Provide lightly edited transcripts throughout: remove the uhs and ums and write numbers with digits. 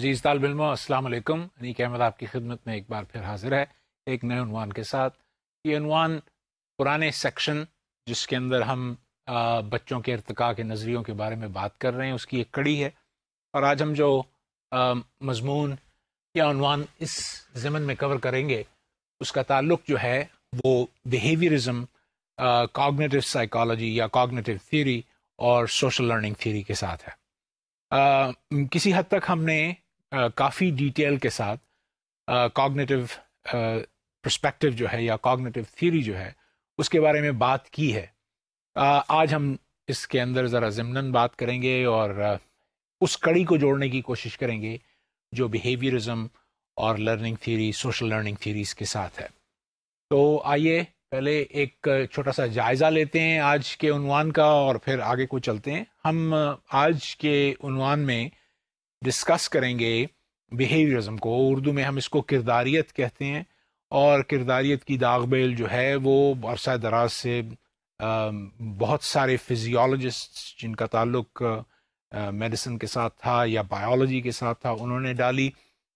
عزیز طالب علموں، السلام علیکم۔ انیک احمد آپ کی خدمت میں ایک بار پھر حاضر ہے ایک نئے عنوان کے ساتھ۔ یہ عنوان پرانے سیکشن جس کے اندر ہم بچوں کے ارتقاء کے نظریوں کے بارے میں بات کر رہے ہیں اس کی ایک کڑی ہے، اور آج ہم جو مضمون یا عنوان اس ضمن میں کور کریں گے اس کا تعلق جو ہے وہ بیہیویئرزم، کاگنیٹو سائیکالوجی یا کاگنیٹو تھیوری اور سوشل لرننگ تھیوری کے ساتھ ہے۔ کسی حد تک ہم نے کافی ڈیٹیل کے ساتھ کاگنیٹو پرسپیکٹو جو ہے یا کاگنیٹو تھیوری جو ہے اس کے بارے میں بات کی ہے۔ آج ہم اس کے اندر ذرا ضمناً بات کریں گے اور اس کڑی کو جوڑنے کی کوشش کریں گے جو بیہیویئرزم اور learning theory, social learning theories کے ساتھ ہے۔ تو آئیے پہلے ایک چھوٹا سا جائزہ لیتے ہیں آج کے عنوان کا اور پھر آگے کو چلتے ہیں۔ ہم آج کے عنوان میں ڈسکس کریں گے بیہیویئرزم کو، اردو میں ہم اس کو کرداریت کہتے ہیں، اور کرداریت کی داغ بیل جو ہے وہ عرصہ دراز سے بہت سارے فزیولوجسٹ جن کا تعلق میڈیسن کے ساتھ تھا یا بائیولوجی کے ساتھ تھا انہوں نے ڈالی،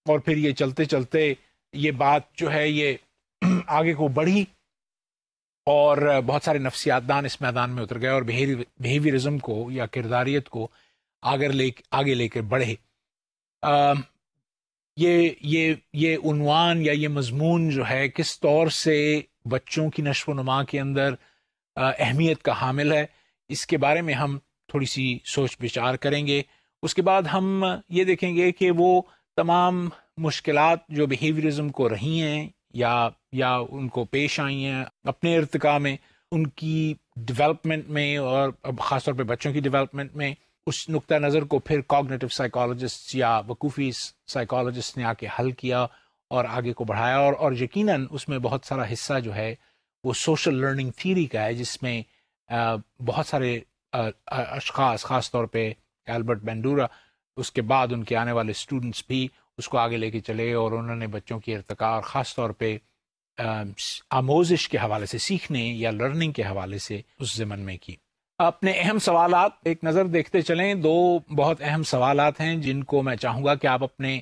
اور پھر یہ چلتے چلتے یہ بات جو ہے یہ آگے کو بڑھی اور بہت سارے نفسیات دان اس میدان میں اتر گئے اور بیہیویئرزم کو یا کرداریت کو آگے لے کے بڑھے۔ یہ عنوان یا یہ مضمون جو ہے کس طور سے بچوں کی نشو و نما کے اندر اہمیت کا حامل ہے، اس کے بارے میں ہم تھوڑی سی سوچ بچار کریں گے۔ اس کے بعد ہم یہ دیکھیں گے کہ وہ تمام مشکلات جو بیہیویئرزم کو رہی ہیں یا ان کو پیش آئی ہیں اپنے ارتقاء میں، ان کی ڈیولپمنٹ میں، اور خاص طور پہ بچوں کی ڈیولپمنٹ میں، اس نقطہ نظر کو پھر کاگنیٹو سائیکالوجسٹ یا وقوفی سائیکالوجسٹ نے آ کے حل کیا اور آگے کو بڑھایا، اور یقیناً اس میں بہت سارا حصہ جو ہے وہ سوشل لرننگ تھیوری کا ہے، جس میں بہت سارے اشخاص، خاص طور پہ البرٹ بینڈورا، اس کے بعد ان کے آنے والے اسٹوڈنٹس بھی اس کو آگے لے کے چلے، اور انہوں نے بچوں کی ارتقاء اور خاص طور پہ آموزش کے حوالے سے، سیکھنے یا لرننگ کے حوالے سے اس ضمن میں کی۔ اپنے اہم سوالات ایک نظر دیکھتے چلیں۔ دو بہت اہم سوالات ہیں جن کو میں چاہوں گا کہ آپ اپنے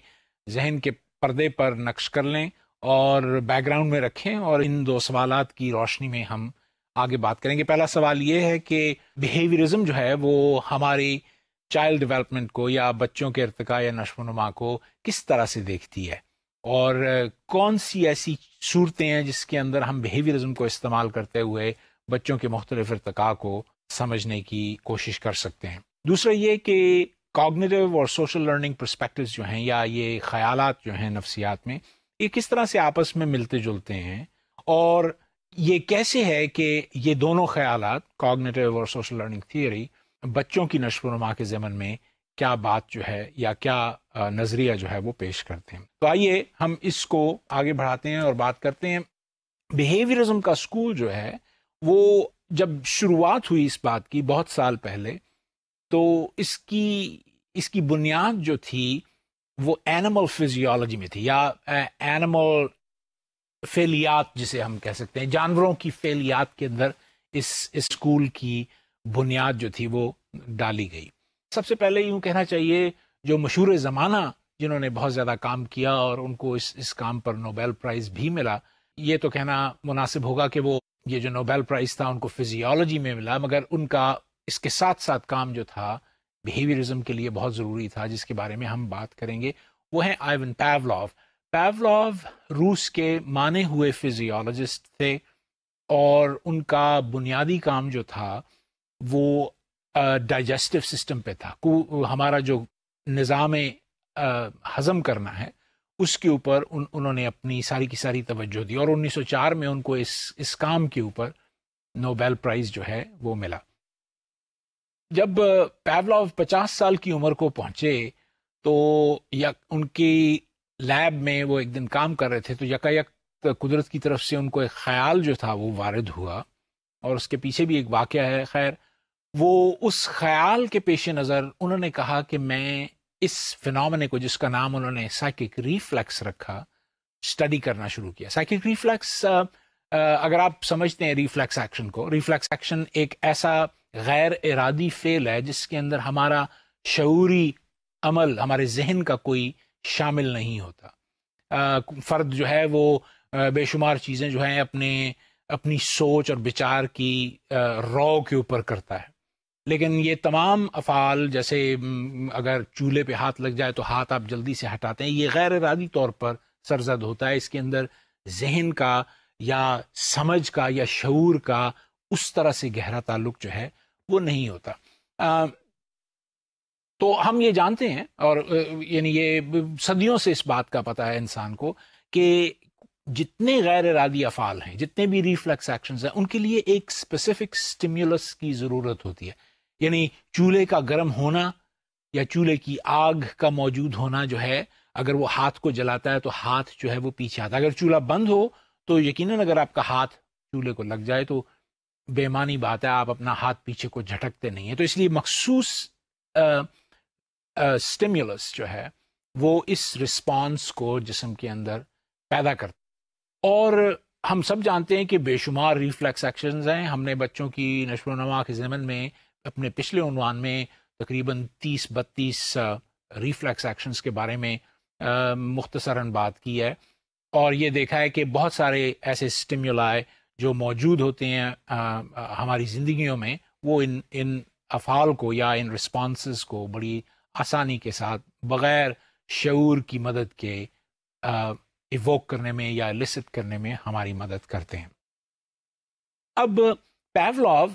ذہن کے پردے پر نقش کر لیں اور بیک گراؤنڈ میں رکھیں، اور ان دو سوالات کی روشنی میں ہم آگے بات کریں گے۔ پہلا سوال یہ ہے کہ بیہیویئرزم جو ہے وہ ہماری چائلڈ ڈیولپمنٹ کو یا بچوں کے ارتقاء یا نشو و نما کو کس طرح سے دیکھتی ہے، اور کون سی ایسی صورتیں ہیں جس کے اندر ہم بیہیویئرزم کو استعمال کرتے ہوئے بچوں کے مختلف ارتقاء کو سمجھنے کی کوشش کر سکتے ہیں۔ دوسرا یہ کہ کاگنیٹو اور سوشل لرننگ پرسپیکٹوز جو ہیں یا یہ خیالات جو ہیں نفسیات میں، یہ کس طرح سے آپس میں ملتے جلتے ہیں، اور یہ کیسے ہے کہ یہ دونوں خیالات کاگنیٹو اور سوشل لرننگ تھیوری بچوں کی نشو و نما کے ضمن میں کیا بات جو ہے یا کیا نظریہ جو ہے وہ پیش کرتے ہیں۔ تو آئیے ہم اس کو آگے بڑھاتے ہیں اور بات کرتے ہیں۔ بیہیویئرزم کا اسکول جو ہے وہ جب شروعات ہوئی اس بات کی بہت سال پہلے، تو اس کی بنیاد جو تھی وہ اینیمل فزیولوجی میں تھی، یا اینیمل فعلیات جسے ہم کہہ سکتے ہیں، جانوروں کی فعلیات کے اندر اس اسکول کی بنیاد جو تھی وہ ڈالی گئی۔ سب سے پہلے یوں کہنا چاہیے جو مشہور زمانہ جنہوں نے بہت زیادہ کام کیا اور ان کو اس کام پر نوبیل پرائز بھی ملا، یہ تو کہنا مناسب ہوگا کہ وہ یہ جو نوبیل پرائز تھا ان کو فزیولوجی میں ملا، مگر ان کا اس کے ساتھ ساتھ کام جو تھا بیہیویئرزم کے لیے بہت ضروری تھا، جس کے بارے میں ہم بات کریں گے، وہ ہیں آئیون پیولاو۔ پیولاو روس کے مانے ہوئے فزیولوجسٹ تھے، اور ان کا بنیادی کام جو تھا وہ ڈائجسٹو سسٹم پہ تھا۔ ہمارا جو نظام ہضم کرنا ہے اس کے اوپر انہوں نے اپنی ساری کی ساری توجہ دی، اور 1904 میں ان کو اس کام کے اوپر نوبیل پرائز جو ہے وہ ملا۔ جب پیولاو 50 سال کی عمر کو پہنچے تو ان کی لیب میں وہ ایک دن کام کر رہے تھے، تو یکایک قدرت کی طرف سے ان کو ایک خیال جو تھا وہ وارد ہوا، اور اس کے پیچھے بھی ایک واقعہ ہے۔ خیر، وہ اس خیال کے پیش نظر انہوں نے کہا کہ میں اس فینومینا کو، جس کا نام انہوں نے سائیکک ریفلیکس رکھا، اسٹڈی کرنا شروع کیا۔ سائیکک ریفلیکس، اگر آپ سمجھتے ہیں ریفلیکس ایکشن کو، ریفلیکس ایکشن ایک ایسا غیر ارادی فعل ہے جس کے اندر ہمارا شعوری عمل، ہمارے ذہن کا کوئی شامل نہیں ہوتا. فرد جو ہے وہ بے شمار چیزیں جو ہیں اپنی سوچ اور بچار کی رو کے اوپر کرتا ہے، لیکن یہ تمام افعال جیسے اگر چولہے پہ ہاتھ لگ جائے تو ہاتھ آپ جلدی سے ہٹاتے ہیں، یہ غیر ارادی طور پر سرزد ہوتا ہے. اس کے اندر ذہن کا یا سمجھ کا یا شعور کا اس طرح سے گہرا تعلق جو ہے وہ نہیں ہوتا. تو ہم یہ جانتے ہیں، اور یعنی یہ صدیوں سے اس بات کا پتہ ہے انسان کو، کہ جتنے غیر ارادی افعال ہیں، جتنے بھی ریفلیکس ایکشنز ہیں، ان کے لیے ایک اسپیسیفک سٹیمیولس کی ضرورت ہوتی ہے. یعنی چولہے کا گرم ہونا یا چولہے کی آگ کا موجود ہونا جو ہے، اگر وہ ہاتھ کو جلاتا ہے تو ہاتھ جو ہے وہ پیچھے آتا ہے. اگر چولہا بند ہو تو یقیناً اگر آپ کا ہاتھ چولہے کو لگ جائے تو بے معنی بات ہے، آپ اپنا ہاتھ پیچھے کو جھٹکتے نہیں ہیں. تو اس لیے مخصوص سٹیمیولس جو ہے وہ اس رسپانس کو جسم کے اندر پیدا کرتا ہے. اور ہم سب جانتے ہیں کہ بے شمار ریفلیکس ایکشنز ہیں. ہم نے بچوں کی نشو و نما کے ضمن میں اپنے پچھلے عنوان میں تقریباً 30-32 ریفلیکس ایکشنز کے بارے میں مختصراً بات کی ہے، اور یہ دیکھا ہے کہ بہت سارے ایسے سٹیمیولائی جو موجود ہوتے ہیں ہماری زندگیوں میں، وہ ان افعال کو یا ان رسپانسز کو بڑی آسانی کے ساتھ بغیر شعور کی مدد کے ایووک کرنے میں یا الیسٹ کرنے میں ہماری مدد کرتے ہیں. اب پیولوو،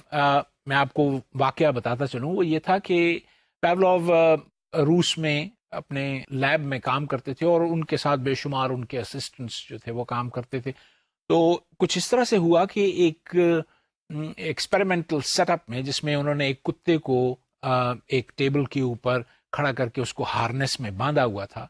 میں آپ کو واقعہ بتاتا چلوں، وہ یہ تھا کہ پیولوو روس میں اپنے لیب میں کام کرتے تھے، اور ان کے ساتھ بے شمار ان کے اسسٹنٹس جو تھے وہ کام کرتے تھے. تو کچھ اس طرح سے ہوا کہ ایک ایکسپیریمنٹل سیٹ اپ میں، جس میں انہوں نے ایک کتے کو ایک ٹیبل کے اوپر کھڑا کر کے اس کو ہارنس میں باندھا ہوا تھا،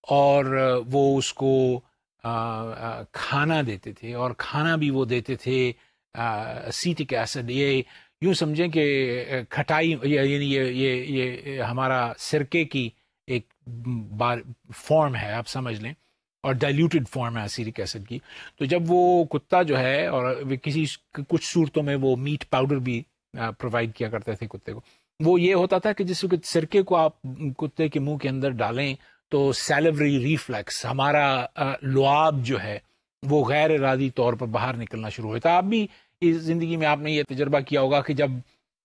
اور وہ اس کو کھانا دیتے تھے، اور کھانا بھی وہ دیتے تھے اسیٹک ایسڈ. یہ یوں سمجھیں کہ کھٹائی، یعنی یہ ہمارا سرکے کی ایک فارم ہے، آپ سمجھ لیں، اور ڈائلیوٹڈ فارم ہے اسیٹک ایسڈ کی. تو جب وہ کتا جو ہے، اور کچھ صورتوں میں وہ میٹ پاؤڈر بھی پرووائڈ کیا کرتے تھے کتے کو، وہ یہ ہوتا تھا کہ جس وقت سرکے کو آپ کتے کے منہ کے اندر ڈالیں تو سیلیوری ریفلیکس، ہمارا لعاب جو ہے وہ غیر ارادی طور پر باہر نکلنا شروع ہوتا ہے. آپ بھی اس زندگی میں آپ نے یہ تجربہ کیا ہوگا کہ جب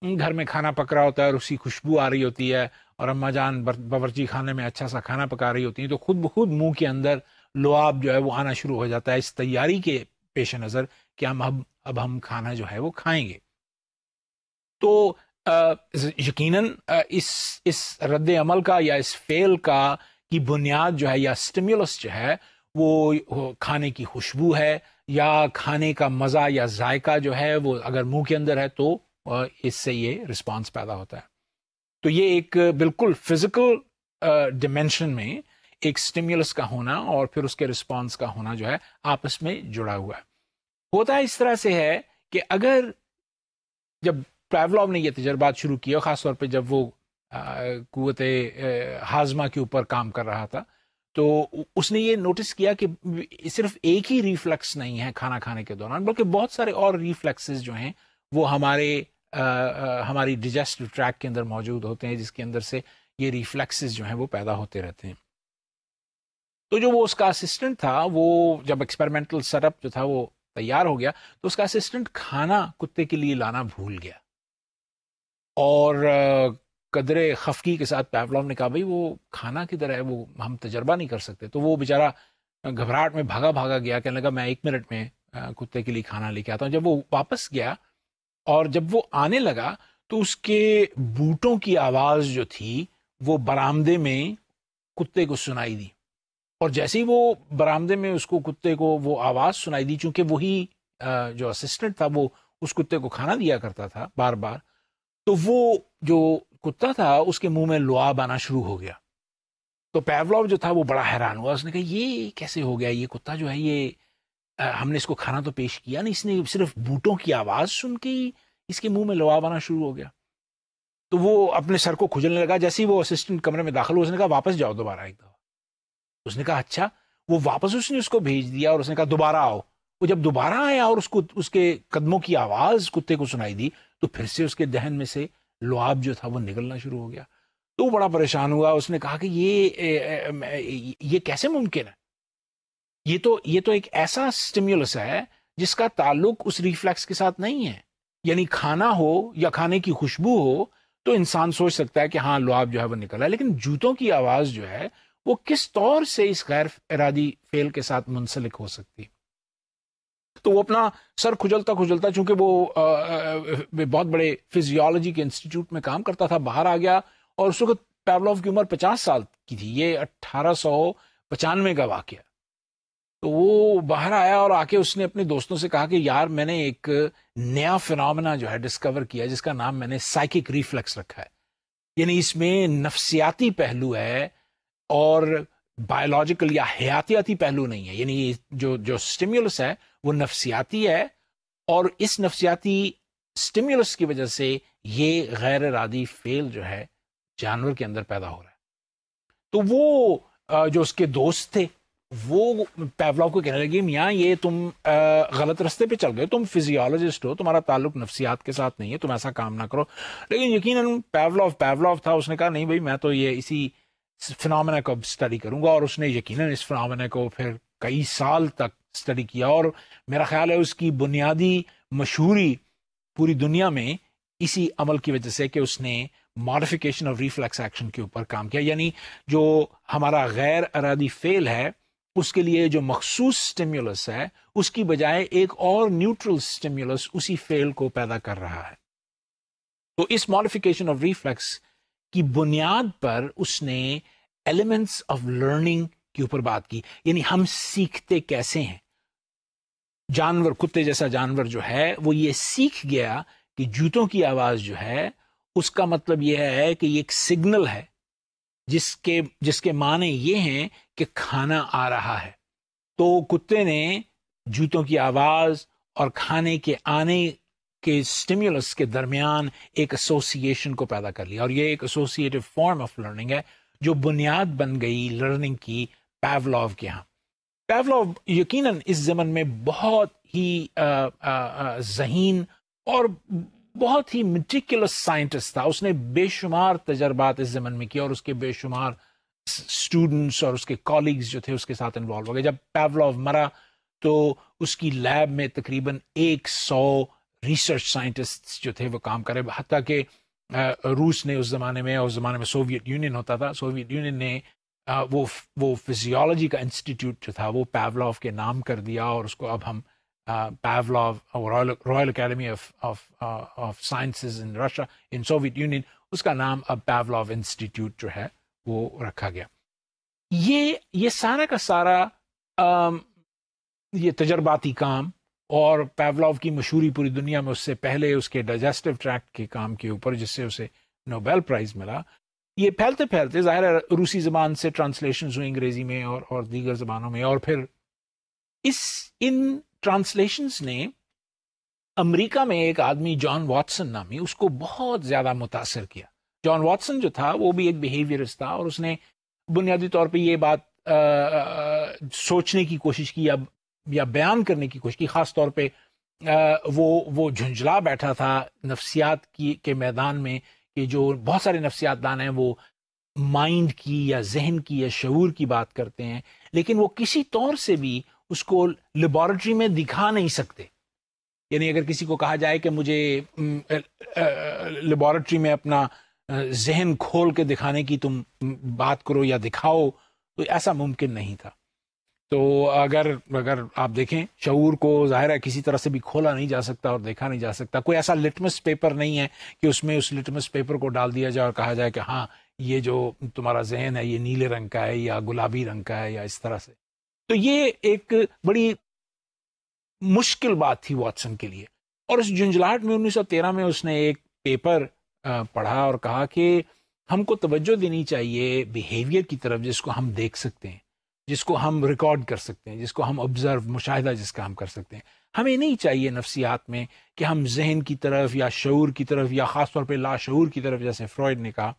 گھر میں کھانا پک رہا ہوتا ہے اور اسی خوشبو آ رہی ہوتی ہے، اور اماں جان باورچی خانے میں اچھا سا کھانا پکا رہی ہوتی ہیں، تو خود بخود منہ کے اندر لعاب جو ہے وہ آنا شروع ہو جاتا ہے، اس تیاری کے پیش نظر کہ اب ہم کھانا جو ہے وہ کھائیں گے. تو یقیناً اس رد عمل کا یا اس فعل کی بنیاد جو ہے، یا سٹیمیولس جو ہے، وہ کھانے کی خوشبو ہے، یا کھانے کا مزہ یا ذائقہ جو ہے وہ اگر منہ کے اندر ہے تو اس سے یہ رسپانس پیدا ہوتا ہے. تو یہ ایک بالکل فزیکل ڈیمینشن میں ایک سٹیمیولس کا ہونا اور پھر اس کے رسپانس کا ہونا جو ہے آپس میں جڑا ہوا ہے. ہوتا اس طرح سے ہے کہ اگر جب پیولوو نے یہ تجربات شروع کیا، خاص طور پہ جب وہ قوت ہاضمہ کے اوپر کام کر رہا تھا، تو اس نے یہ نوٹس کیا کہ صرف ایک ہی ریفلیکس نہیں ہے کھانا کھانے کے دوران، بلکہ بہت سارے اور ریفلیکسز جو ہیں وہ ہماری ڈیجسٹو ٹریک کے اندر موجود ہوتے ہیں، جس کے اندر سے یہ ریفلیکسز جو ہیں وہ پیدا ہوتے رہتے ہیں. تو جو وہ اس کا اسسٹنٹ تھا، وہ جب ایکسپیریمنٹل سیٹ اپ جو تھا وہ تیار ہو گیا، تو اس کا اسسٹنٹ کھانا کتے کے لیے لانا بھول گیا، اور قدرے خفگی کے ساتھ پیولوو نے کہا بھائی وہ کھانا کدھر ہے، وہ ہم تجربہ نہیں کر سکتے. تو وہ بیچارہ گھبراہٹ میں بھاگا گیا، کہنے لگا میں 1 منٹ میں کتے کے لیے کھانا لے کے آتا ہوں. جب وہ واپس گیا اور جب وہ آنے لگا تو اس کے بوٹوں کی آواز جو تھی وہ برآمدے میں کتے کو سنائی دی، اور جیسے ہی وہ برآمدے میں اس کو کتے کو وہ آواز سنائی دی، چونکہ وہی جو اسسٹنٹ تھا وہ اس کتے کو کھانا دیا کرتا تھا بار بار، تو وہ جو کتا تھا اس کے منہ میں لعاب آنا شروع ہو گیا. تو پیولوو جو تھا وہ بڑا حیران ہوا، اس نے کہا یہ کیسے ہو گیا، یہ کتا جو ہے یہ ہم نے اس کو کھانا تو پیش کیا نہیں، اس نے صرف بوٹوں کی آواز سن کے ہی اس کے منہ میں لعاب آنا شروع ہو گیا. تو وہ اپنے سر کو کھجلنے لگا. جیسے ہی وہ اسسٹنٹ کمرے میں داخل ہوا، اس نے کہا واپس جاؤ دوبارہ ایک دفعہ. اس نے کہا اچھا. وہ واپس اس نے اس کو بھیج دیا اور اس نے کہا دوبارہ آؤ. وہ جب دوبارہ آیا اور اس کے قدموں کی آواز کتے کو سنائی دی، تو پھر سے اس کے دہن میں سے لعاب جو تھا وہ نکلنا شروع ہو گیا. تو وہ بڑا پریشان ہوا. اس نے کہا کہ یہ کیسے ممکن ہے؟ یہ تو ایک ایسا اسٹیمیولس ہے جس کا تعلق اس ریفلیکس کے ساتھ نہیں ہے. یعنی کھانا ہو یا کھانے کی خوشبو ہو تو انسان سوچ سکتا ہے کہ ہاں لعاب جو ہے وہ نکلا ہے، لیکن جوتوں کی آواز جو ہے وہ کس طور سے اس غیر ارادی فعل کے ساتھ منسلک ہو سکتی؟ تو وہ اپنا سر کھجلتا کھجلتا، چونکہ وہ بہت بڑے فزیولوجی کے انسٹیٹیوٹ میں کام کرتا تھا، باہر آ گیا. اور اس وقت پیولوف کی عمر 50 سال کی تھی، یہ 1895 کا واقعہ. تو وہ باہر آیا اور آ کے اس نے اپنے دوستوں سے کہا کہ یار میں نے ایک نیا فنامنا جو ہے ڈسکور کیا، جس کا نام میں نے سائیکک ریفلیکس رکھا ہے. یعنی اس میں نفسیاتی پہلو ہے اور بایولوجیکل یا حیاتیاتی پہلو نہیں ہے. یعنی جو سٹیمیولس ہے وہ نفسیاتی ہے، اور اس نفسیاتی سٹیمیولس کی وجہ سے یہ غیر ارادی فعل جو ہے جانور کے اندر پیدا ہو رہا ہے. تو وہ جو اس کے دوست تھے وہ پیولوف کو کہنے لگے میاں یہ تم غلط رستے پہ چل گئے، تم فزیولوجسٹ ہو، تمہارا تعلق نفسیات کے ساتھ نہیں ہے، تم ایسا کام نہ کرو. لیکن یقیناً پیولوف تھا، اس نے کہا نہیں بھائی میں تو یہ اسی فنامنا کو اسٹڈی کروں گا. اور اس نے یقیناً اس فنامنا کو پھر کئی سال تک اسٹڈی کیا، اور میرا خیال ہے اس کی بنیادی مشہوری پوری دنیا میں اسی عمل کی وجہ سے کہ اس نے ماڈیفیکیشن آف ریفلیکس ایکشن کے اوپر کام کیا. یعنی جو ہمارا غیر ارادی فعل ہے اس کے لیے جو مخصوص سٹیمیولس ہے اس کی بجائے ایک اور نیوٹرل سٹیمیولس اسی فعل کو پیدا کر رہا ہے. تو اس ماڈیفیکیشن آف ریفلیکس کی بنیاد پر اس نے ایلیمنٹس آف لرننگ کے اوپر بات کی. یعنی ہم سیکھتے کیسے ہیں. جانور، کتے جیسا جانور جو ہے وہ یہ سیکھ گیا کہ جوتوں کی آواز جو ہے اس کا مطلب یہ ہے کہ یہ ایک سگنل ہے جس کے معنی یہ ہیں کہ کھانا آ رہا ہے. تو کتے نے جوتوں کی آواز اور کھانے کے آنے کے سٹیمیولس کے درمیان ایک ایسوسیشن کو پیدا کر لیا، اور یہ ایک ایسوسیٹیو فارم آف لرننگ ہے جو بنیاد بن گئی لرننگ کی پیولوف کے ہاں. پیولوف یقیناً اس زمن میں بہت ہی ذہین اور بہت ہی میٹیکولس سائنٹسٹ تھا. اس نے بے شمار تجربات اس زمن میں کیا، اور اس کے بے شمار اسٹوڈنٹس اور اس کے کالیگز جو تھے اس کے ساتھ انوالو ہو گئے. جب پیولوف مرا تو اس کی لیب میں تقریباً 100 ریسرچ سائنٹسٹ جو تھے وہ کام کرے. حتیٰ کہ روس نے اس زمانے میں، اور اس زمانے میں سوویت یونین ہوتا تھا، سوویت یونین نے وہ فزیولوجی کا انسٹیٹیوٹ جو تھا وہ پیولوف کے نام کر دیا، اور اس کو اب ہم Pavlov royal academy of sciences in Russia in Soviet union, اس کا نام اب پیولوف انسٹیٹیوٹ جو ہے وہ رکھا گیا. یہ سارا کا سارا یہ تجرباتی کام اور پیولوف کی مشہوری پوری دنیا میں اس سے پہلے اس کے ڈائجسٹو ٹریکٹ کے کام کے اوپر جس سے اسے نوبیل پرائز ملا، یہ پھیلتے پھیلتے ظاہر ہے روسی زبان سے ٹرانسلیشنز ہوئی انگریزی میں اور دیگر زبانوں میں، اور پھر ان ٹرانسلیشنز نے امریکہ میں ایک آدمی جان واٹسن نامی اس کو بہت زیادہ متاثر کیا. جان واٹسن جو تھا وہ بھی ایک بیہیویئرسٹ تھا، اور اس نے بنیادی طور پہ یہ بات سوچنے کی کوشش کی یا بیان کرنے کی کوشش کی، خاص طور پہ وہ جھنجھلا بیٹھا تھا نفسیات کے میدان میں کہ جو بہت سارے نفسیات دان ہیں وہ مائنڈ کی یا ذہن کی یا شعور کی بات کرتے ہیں، لیکن وہ کسی طور سے بھی اس کو لیبارٹری میں دکھا نہیں سکتے. یعنی اگر کسی کو کہا جائے کہ مجھے لیبارٹری میں اپنا ذہن کھول کے دکھانے کی تم بات کرو یا دکھاؤ، تو ایسا ممکن نہیں تھا. تو اگر آپ دیکھیں شعور کو ظاہر ہے کسی طرح سے بھی کھولا نہیں جا سکتا اور دیکھا نہیں جا سکتا. کوئی ایسا لٹمس پیپر نہیں ہے کہ اس میں اس لٹمس پیپر کو ڈال دیا جائے اور کہا جائے کہ ہاں یہ جو تمہارا ذہن ہے یہ نیلے رنگ کا ہے یا گلابی رنگ کا ہے یا اس طرح سے. تو یہ ایک بڑی مشکل بات تھی واٹسن کے لیے. اور اس جھنجھلاہٹ میں 1913 میں اس نے ایک پیپر پڑھا اور کہا کہ ہم کو توجہ دینی چاہیے بیہیویئر کی طرف جس کو ہم دیکھ سکتے ہیں، جس کو ہم ریکارڈ کر سکتے ہیں، جس کو ہم آبزرو مشاہدہ جس کا ہم کر سکتے ہیں. ہمیں نہیں چاہیے نفسیات میں کہ ہم ذہن کی طرف یا شعور کی طرف یا خاص طور پہ لاشعور کی طرف جیسے فروئڈ نے کہا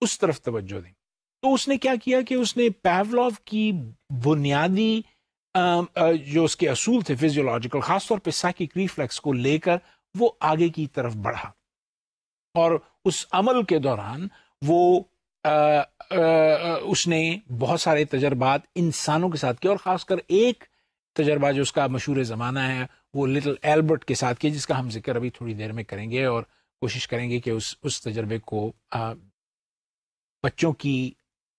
اس طرف توجہ دیں. تو اس نے کیا کیا کہ اس نے پیولوف کی بنیادی جو اس کے اصول تھے فزیولوجیکل، خاص طور پہ سائیکک ریفلیکس کو لے کر وہ آگے کی طرف بڑھا، اور اس عمل کے دوران وہ اس نے بہت سارے تجربات انسانوں کے ساتھ کیے، اور خاص کر ایک تجربہ جو اس کا مشہور زمانہ ہے وہ لٹل ایلبرٹ کے ساتھ کیا، جس کا ہم ذکر ابھی تھوڑی دیر میں کریں گے، اور کوشش کریں گے کہ اس تجربے کو بچوں کی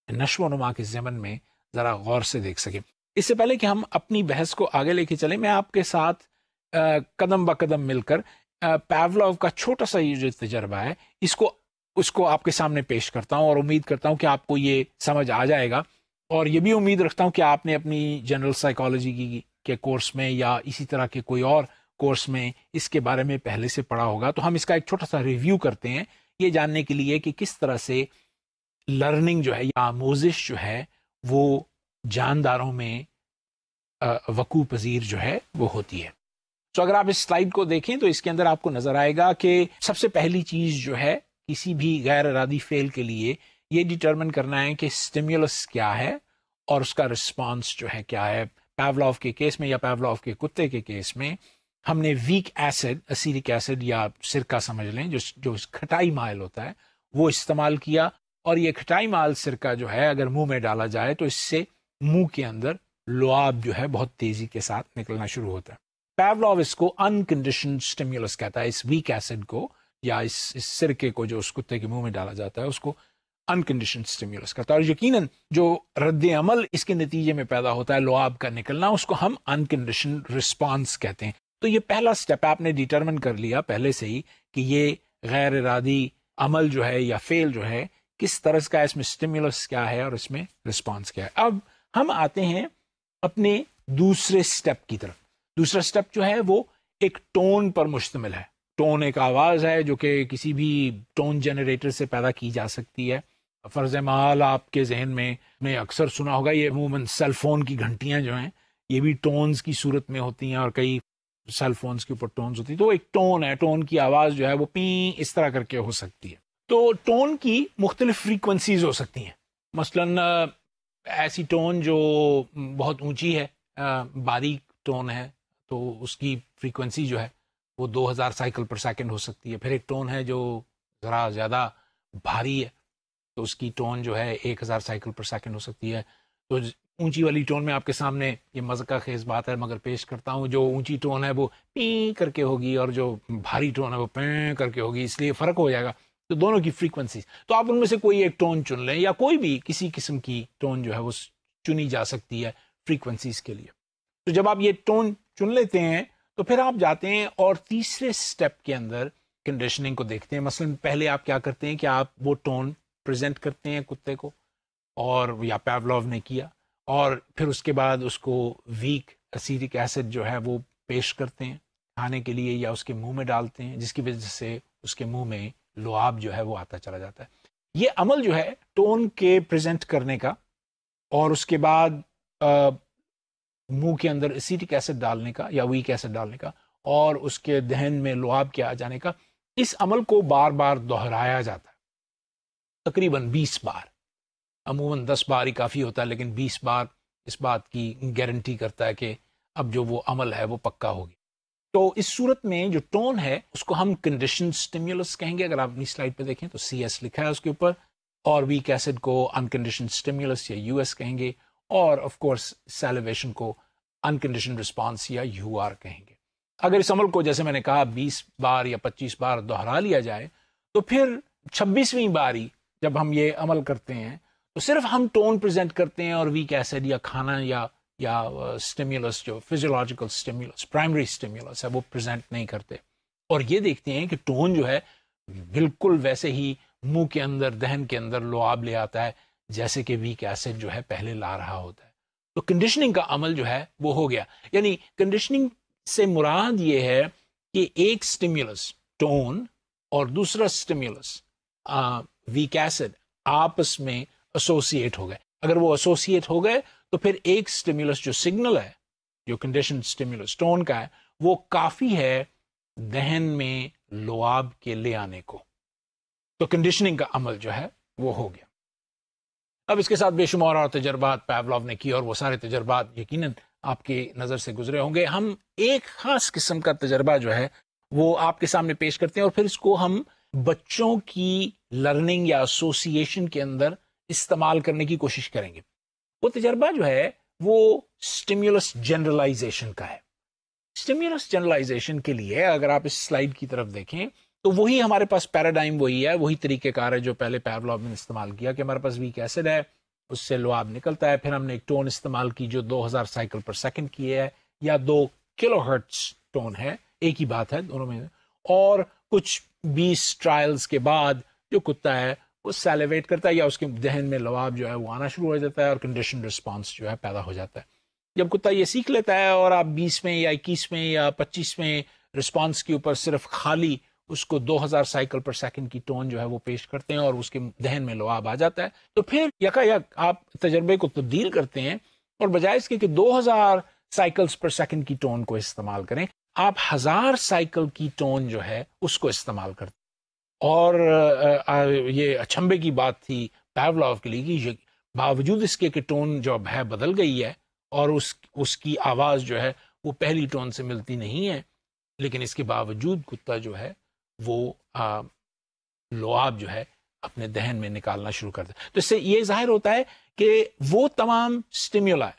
نشو و نما کے ضمن میں ذرا غور سے دیکھ سکیں۔ اس سے پہلے کہ ہم اپنی بحث کو آگے لے کے چلیں، میں آپ کے ساتھ قدم با قدم مل کر پاولوف کا چھوٹا سا یہ جو تجربہ ہے اس کو آپ کے سامنے پیش کرتا ہوں، اور امید کرتا ہوں کہ آپ کو یہ سمجھ آ جائے گا، اور یہ بھی امید رکھتا ہوں کہ آپ نے اپنی جنرل سائیکالوجی کے کورس میں یا اسی طرح کے کوئی اور کورس میں اس کے بارے میں پہلے سے پڑھا ہوگا۔ تو ہم اس کا ایک چھوٹا سا ریویو کرتے ہیں، یہ جاننے کے لیے کہ کس طرح سے لرننگ جو ہے یا آموزش جو ہے وہ جانداروں میں وقوع پذیر جو ہے وہ ہوتی ہے۔ تو اگر آپ اس سلائیڈ کو دیکھیں تو اس کے اندر آپ کو نظر آئے گا کہ سب سے پہلی چیز جو ہے کسی بھی غیر ارادی فعل کے لیے یہ ڈیٹرمن کرنا ہے کہ سٹیمیولس کیا ہے اور اس کا رسپانس جو ہے کیا ہے۔ پاولوف کے کیس میں یا پاولوف کے کتے کے کیس میں ہم نے ویک ایسڈ، اسیٹک ایسڈ یا سرکہ سمجھ لیں جو کھٹائی مائل ہوتا ہے وہ استعمال کیا، اور یہ کھٹائی مائل سرکہ جو ہے اگر منہ میں ڈالا جائے تو اس سے منہ کے اندر لعاب جو ہے بہت تیزی کے ساتھ نکلنا شروع ہوتا ہے۔ پاولوف اس کو انکنڈیشنڈ سٹیمیولس کہتا ہے، اس ویک ایسڈ کو یا اس سرکے کو جو اس کتے کے منہ میں ڈالا جاتا ہے اس کو انکنڈیشنڈ سٹیمیولس کہتا ہے، اور یقیناً جو رد عمل اس کے نتیجے میں پیدا ہوتا ہے لعاب کا نکلنا، اس کو ہم انکنڈیشنڈ رسپانس کہتے ہیں۔ تو یہ پہلا سٹیپ آپ نے ڈیٹرمن کر لیا پہلے سے ہی کہ یہ غیر ارادی عمل جو ہے یا فعل جو ہے کس طرح کا، اس میں سٹیمیولس کیا ہے اور اس میں رسپانس کیا ہے۔ اب ہم آتے ہیں اپنے دوسرے سٹیپ کی طرف۔ دوسرا سٹیپ جو ہے وہ ایک ٹون پر مشتمل ہے۔ ٹون ایک آواز ہے جو کہ کسی بھی ٹون جنریٹر سے پیدا کی جا سکتی ہے۔ فرض محال آپ کے ذہن میں اکثر سنا ہوگا، یہ عموماً سیل فون کی گھنٹیاں جو ہیں یہ بھی ٹونز کی صورت میں ہوتی ہیں، اور کئی سیل فونز کے اوپر ٹونز ہوتی ہیں۔ تو ایک ٹون ہے، ٹون کی آواز جو ہے وہ پیں اس طرح کر کے ہو سکتی ہے۔ تو ٹون کی مختلف فریکوینسیز ہو سکتی ہیں، مثلاً ایسی ٹون جو بہت اونچی ہے، باریک ٹون ہے، تو اس کی فریکوینسی جو ہے وہ 2000 سائیکل پر سیکنڈ ہو سکتی ہے۔ پھر ایک ٹون ہے جو ذرا زیادہ بھاری ہے، تو اس کی ٹون جو ہے 1000 سائیکل پر سیکنڈ ہو سکتی ہے۔ تو اونچی والی ٹون میں آپ کے سامنے یہ مذاق خیز بات ہے مگر پیش کرتا ہوں، جو اونچی ٹون ہے وہ پیں کر کے ہوگی، اور جو بھاری ٹون ہے وہ پیں کر کے ہوگی، اس لیے فرق ہو جائے گا۔ تو دونوں کی فریکوینسی، تو آپ ان میں سے کوئی ایک ٹون چن لیں، یا کوئی بھی کسی قسم کی ٹون جو ہے وہ چنی جا سکتی ہے فریکوینسیز کے لیے۔ تو جب آپ یہ ٹون چن لیتے ہیں تو پھر آپ جاتے ہیں اور تیسرے سٹیپ کے اندر کنڈیشننگ کو دیکھتے ہیں۔ مثلا پہلے آپ کیا کرتے ہیں کہ آپ وہ ٹون پریزنٹ کرتے ہیں کتے کو، اور یا پاولوف نے کیا، اور پھر اس کے بعد اس کو ویک اسیٹک ایسڈ جو ہے وہ پیش کرتے ہیں کھانے کے لیے، یا اس کے منہ میں ڈالتے ہیں، جس کی وجہ سے اس کے منہ میں لعاب جو ہے وہ آتا چلا جاتا ہے۔ یہ عمل جو ہے ٹون کے پریزنٹ کرنے کا، اور اس کے بعد منہ کے اندر اسیٹک ایسڈ ڈالنے کا یا ویک ایسڈ ڈالنے کا، اور اس کے دہن میں لعاب کے آ جانے کا، اس عمل کو بار بار دہرایا جاتا ہے، تقریباً 20 بار۔ عموماً 10 بار ہی کافی ہوتا ہے، لیکن 20 بار اس بات کی گارنٹی کرتا ہے کہ اب جو وہ عمل ہے وہ پکا ہوگی۔ تو اس صورت میں جو ٹون ہے اس کو ہم کنڈیشن سٹیمیولس کہیں گے۔ اگر آپ اپنی سلائڈ پہ دیکھیں تو CS لکھا ہے اس کے اوپر، اور ویک ایسڈ کو انکنڈیشن سٹیمیولس یا US کہیں گے، اور آف کورس سیلیویشن کو انکنڈیشن رسپانس یا UR کہیں گے۔ اگر اس عمل کو جیسے میں نے کہا 20 بار یا 25 بار دہرا لیا جائے تو پھر 26ویں باری جب ہم یہ عمل کرتے ہیں تو صرف ہم ٹون پریزنٹ کرتے ہیں، اور ویک ایسڈ یا کھانا یا سٹیمیولس جو فزیولوجیکل سٹیمیولس پرائمری سٹیمیولس ہے وہ پریزنٹ نہیں کرتے، اور یہ دیکھتے ہیں کہ ٹون جو ہے بالکل ویسے ہی منہ کے اندر دہن کے اندر لعاب لے آتا ہے جیسے کہ ویک ایسڈ جو ہے پہلے لا رہا ہوتا ہے۔ تو کنڈیشننگ کا عمل جو ہے وہ ہو گیا۔ یعنی کنڈیشننگ سے مراد یہ ہے کہ ایک سٹیمیولس ٹون اور دوسرا سٹیمیولس ویک ایسڈ آپس میں ایسوسیٹ ہو گئے۔ اگر وہ ایسوسیٹ ہو گئے تو پھر ایک سٹیمیولس جو سگنل ہے، جو کنڈیشن سٹیمیولس ٹون کا ہے، وہ کافی ہے دہن میں لعاب کے لے آنے کو۔ تو کنڈیشننگ کا عمل جو ہے وہ ہو گیا۔ اب اس کے ساتھ بے شمار اور تجربات پاولوف نے کی، اور وہ سارے تجربات یقیناً آپ کی نظر سے گزرے ہوں گے۔ ہم ایک خاص قسم کا تجربہ جو ہے وہ آپ کے سامنے پیش کرتے ہیں، اور پھر اس کو ہم بچوں کی لرننگ یا ایسوسیشن کے اندر استعمال کرنے کی کوشش کریں گے. وہ تجربہ جو ہے وہ اسٹیمیولس جنرلائزیشن کا ہے. اسٹیمیولس جنرلائزیشن کے لیے اگر آپ اس سلائیڈ کی طرف دیکھیں تو وہی ہمارے پاس پیراڈائم وہی ہے, وہی طریقہ کار ہے جو پہلے پیولوف نے استعمال کیا, کہ ہمارے پاس ویک ایسڈ ہے, اس سے لعاب نکلتا ہے, پھر ہم نے ایک ٹون استعمال کی جو 2000 سائیکل پر سیکنڈ کی ہے یا 2 کلو ہرٹز ٹون ہے, ایک ہی بات ہے دونوں میں. اور کچھ 20 ٹرائلز کے بعد جو کتا ہے وہ سیلیویٹ کرتا ہے یا اس کے ذہن میں لعاب جو ہے وہ آنا شروع ہو جاتا ہے اور کنڈیشن رسپانس جو ہے پیدا ہو جاتا ہے. جب کتا یہ سیکھ لیتا ہے اور آپ 20 میں یا 21 میں یا 25 میں رسپانس کے اوپر صرف خالی اس کو 2000 سائیکل پر سیکنڈ کی ٹون جو ہے وہ پیش کرتے ہیں اور اس کے ذہن میں لعاب آ جاتا ہے, تو پھر یکا یک آپ تجربے کو تبدیل کرتے ہیں اور بجائے اس کے کہ 2000 سائیکلز پر سیکنڈ کی ٹون کو استعمال کریں, آپ 1000 سائیکل کی ٹون جو ہے اس کو استعمال کرتے ہیں. اور یہ اچھمبے کی بات تھی پیولوف کے لیے کہ باوجود اس کے کہ ٹون جو اب ہے بدل گئی ہے اور اس کی آواز جو ہے وہ پہلی ٹون سے ملتی نہیں ہے, لیکن اس کے باوجود کتا جو ہے وہ لعاب جو ہے اپنے دہن میں نکالنا شروع کر دے. تو اس سے یہ ظاہر ہوتا ہے کہ وہ تمام سٹیمیولا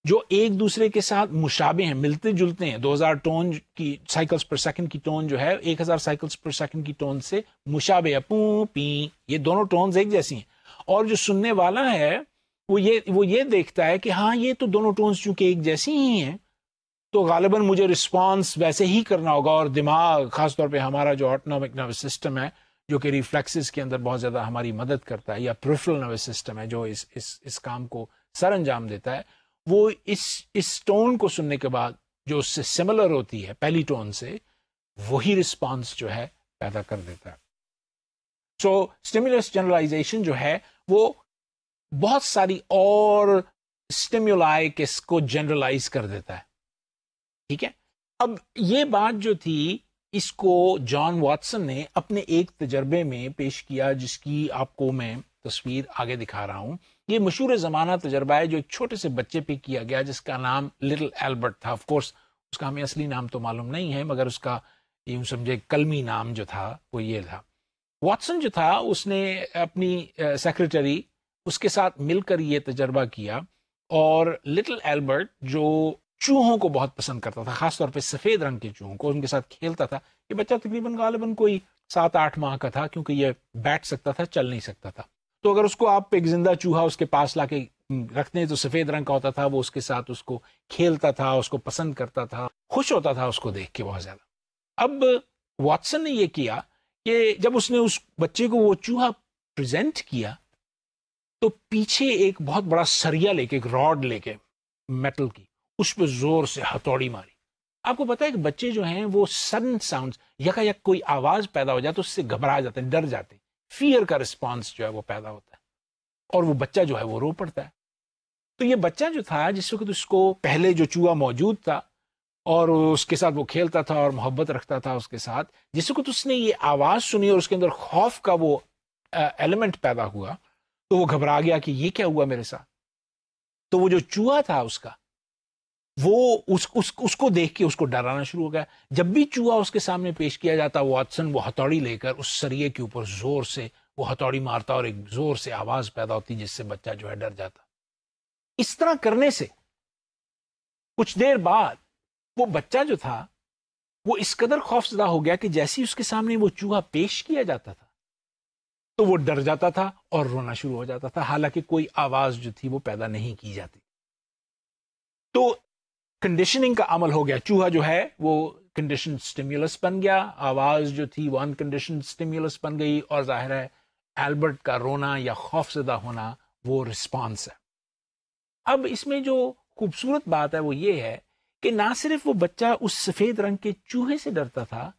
جو ایک دوسرے کے ساتھ مشابہ ہیں, ملتے جلتے ہیں, 2000 ٹون کی سائیکلز پر سیکنڈ کی ٹون جو ہے 1000 سائیکلز پر سیکنڈ کی ٹون سے مشابہ ہے, پوں پی, یہ دونوں ٹونز ایک جیسی ہیں. اور جو سننے والا ہے وہ یہ دیکھتا ہے کہ ہاں یہ تو دونوں ٹونز چونکہ ایک جیسی ہی ہیں تو غالباً مجھے رسپانس ویسے ہی کرنا ہوگا. اور دماغ, خاص طور پہ ہمارا جو آٹونومک نروس سسٹم ہے جو کہ ریفلیکسز کے اندر بہت زیادہ ہماری مدد کرتا ہے, یا پریفرل نروس سسٹم ہے جو اس کام کو سر انجام دیتا ہے, وہ اس ٹون کو سننے کے بعد جو اس سے سملر ہوتی ہے پہلی ٹون سے, وہی رسپانس جو ہے پیدا کر دیتا ہے. سو اسٹیمولس جنرلائزیشن جو ہے وہ بہت ساری اور اسٹیمولائی کے اس کو جنرلائز کر دیتا ہے. ٹھیک ہے, اب یہ بات جو تھی اس کو جان واٹسن نے اپنے ایک تجربے میں پیش کیا جس کی آپ کو میں تصویر آگے دکھا رہا ہوں. یہ مشہور زمانہ تجربہ ہے جو ایک چھوٹے سے بچے پہ کیا گیا جس کا نام لٹل ایلبرٹ تھا. آف کورس اس کا ہمیں اصلی نام تو معلوم نہیں ہے, مگر اس کا یوں سمجھے کلمی نام جو تھا وہ یہ تھا. واٹسن جو تھا اس نے اپنی سیکریٹری اس کے ساتھ مل کر یہ تجربہ کیا, اور لٹل ایلبرٹ جو چوہوں کو بہت پسند کرتا تھا, خاص طور پہ سفید رنگ کے چوہوں کو, ان کے ساتھ کھیلتا تھا. یہ بچہ تقریباً غالباً کوئی 7-8 ماہ کا تھا کیونکہ یہ بیٹھ سکتا تھا, چل نہیں سکتا تھا. تو اگر اس کو آپ ایک زندہ چوہا اس کے پاس لا کے رکھتے ہیں تو سفید رنگ کا ہوتا تھا, وہ اس کے ساتھ اس کو کھیلتا تھا, اس کو پسند کرتا تھا, خوش ہوتا تھا اس کو دیکھ کے بہت زیادہ. اب واٹسن نے یہ کیا کہ جب اس نے اس بچے کو وہ چوہا پریزنٹ کیا تو پیچھے ایک بہت بڑا سریا لے کے, ایک راڈ لے کے میٹل کی, اس پہ زور سے ہتھوڑی ماری. آپ کو پتا ہے کہ بچے جو ہیں وہ سڈن ساؤنڈ, یکا یک کوئی آواز پیدا ہو جائے تو اس سے گھبرا جاتے ہیں, ڈر جاتے ہیں, فیئر کا رسپانس جو ہے وہ پیدا ہوتا ہے اور وہ بچہ جو ہے وہ رو پڑتا ہے. تو یہ بچہ جو تھا جس وقت اس کو پہلے جو چوہا موجود تھا اور اس کے ساتھ وہ کھیلتا تھا اور محبت رکھتا تھا اس کے ساتھ, جس وقت اس نے یہ آواز سنی اور اس کے اندر خوف کا وہ ایلیمنٹ پیدا ہوا تو وہ گھبرا گیا کہ یہ کیا ہوا میرے ساتھ. تو وہ جو چوہا تھا اس کا وہ اس کو دیکھ کے اس کو ڈرانا شروع ہو گیا. جب بھی چوہا اس کے سامنے پیش کیا جاتا واٹسن وہ ہتھوڑی لے کر اس سریے کے اوپر زور سے وہ ہتھوڑی مارتا اور ایک زور سے آواز پیدا ہوتی جس سے بچہ جو ہے ڈر جاتا. اس طرح کرنے سے کچھ دیر بعد وہ بچہ جو تھا وہ اس قدر خوفزدہ ہو گیا کہ جیسے اس کے سامنے وہ چوہا پیش کیا جاتا تھا تو وہ ڈر جاتا تھا اور رونا شروع ہو جاتا تھا, حالانکہ کوئی آواز جو تھی وہ پیدا نہیں کی جاتی. تو کنڈیشننگ کا عمل ہو گیا, چوہا جو ہے وہ کنڈیشن سٹیمیولس بن گیا, آواز جو تھی وہ انکنڈیشن سٹیمیولس بن گئی, اور ظاہر ہے ایلبرٹ کا رونا یا خوف زدہ ہونا وہ رسپانس ہے. اب اس میں جو خوبصورت بات ہے وہ یہ ہے کہ نہ صرف وہ بچہ اس سفید رنگ کے چوہے سے ڈرتا تھا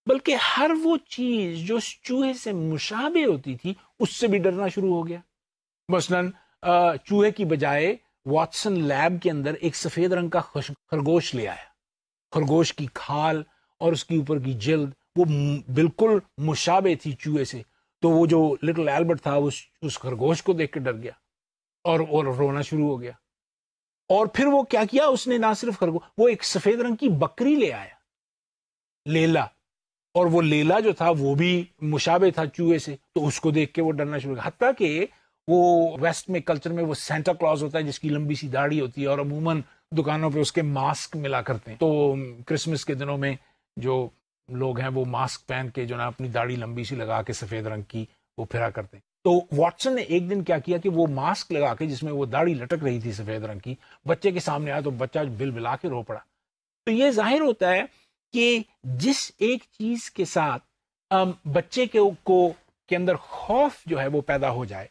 بلکہ ہر وہ چیز جو اس چوہے سے مشابہ ہوتی تھی اس سے بھی ڈرنا شروع ہو گیا. مثلاً چوہے کی بجائے واٹسن لیب کے اندر ایک سفید رنگ کا خرگوش لے آیا. خرگوش کی کھال اور اس کے اوپر کی جلد وہ بالکل مشابہ تھی چوہے سے. تو وہ جو لٹل ایلبرٹ تھا اس خرگوش کو دیکھ کے ڈر گیا اور رونا شروع ہو گیا. اور پھر وہ کیا اس نے نہ صرف خرگوش, وہ ایک سفید رنگ کی بکری لے آیا, لیلا, اور وہ لیلا جو تھا وہ بھی مشابہ تھا چوہے سے، تو اس کو دیکھ کے وہ ڈرنا شروع کیا. حتیٰ کہ وہ ویسٹ میں کلچر میں وہ سینٹا کلاus ہوتا ہے جس کی لمبی سی داڑھی ہوتی ہے اور عموماً دکانوں پہ اس کے ماسک ملا کرتے ہیں. تو کرسمس کے دنوں میں جو لوگ ہیں وہ ماسک پہن کے جو نا اپنی داڑھی لمبی سی لگا کے سفید رنگ کی وہ پھرا کرتے ہیں. تو واٹسن نے ایک دن کیا کیا کہ وہ ماسک لگا کے جس میں وہ داڑھی لٹک رہی تھی سفید رنگ کی، بچے کے سامنے آیا تو بچہ بل بلا کے رو پڑا. تو یہ ظاہر ہوتا ہے کہ جس ایک چیز کے ساتھ بچے کے اندر خوف جو ہے وہ پیدا ہو جائے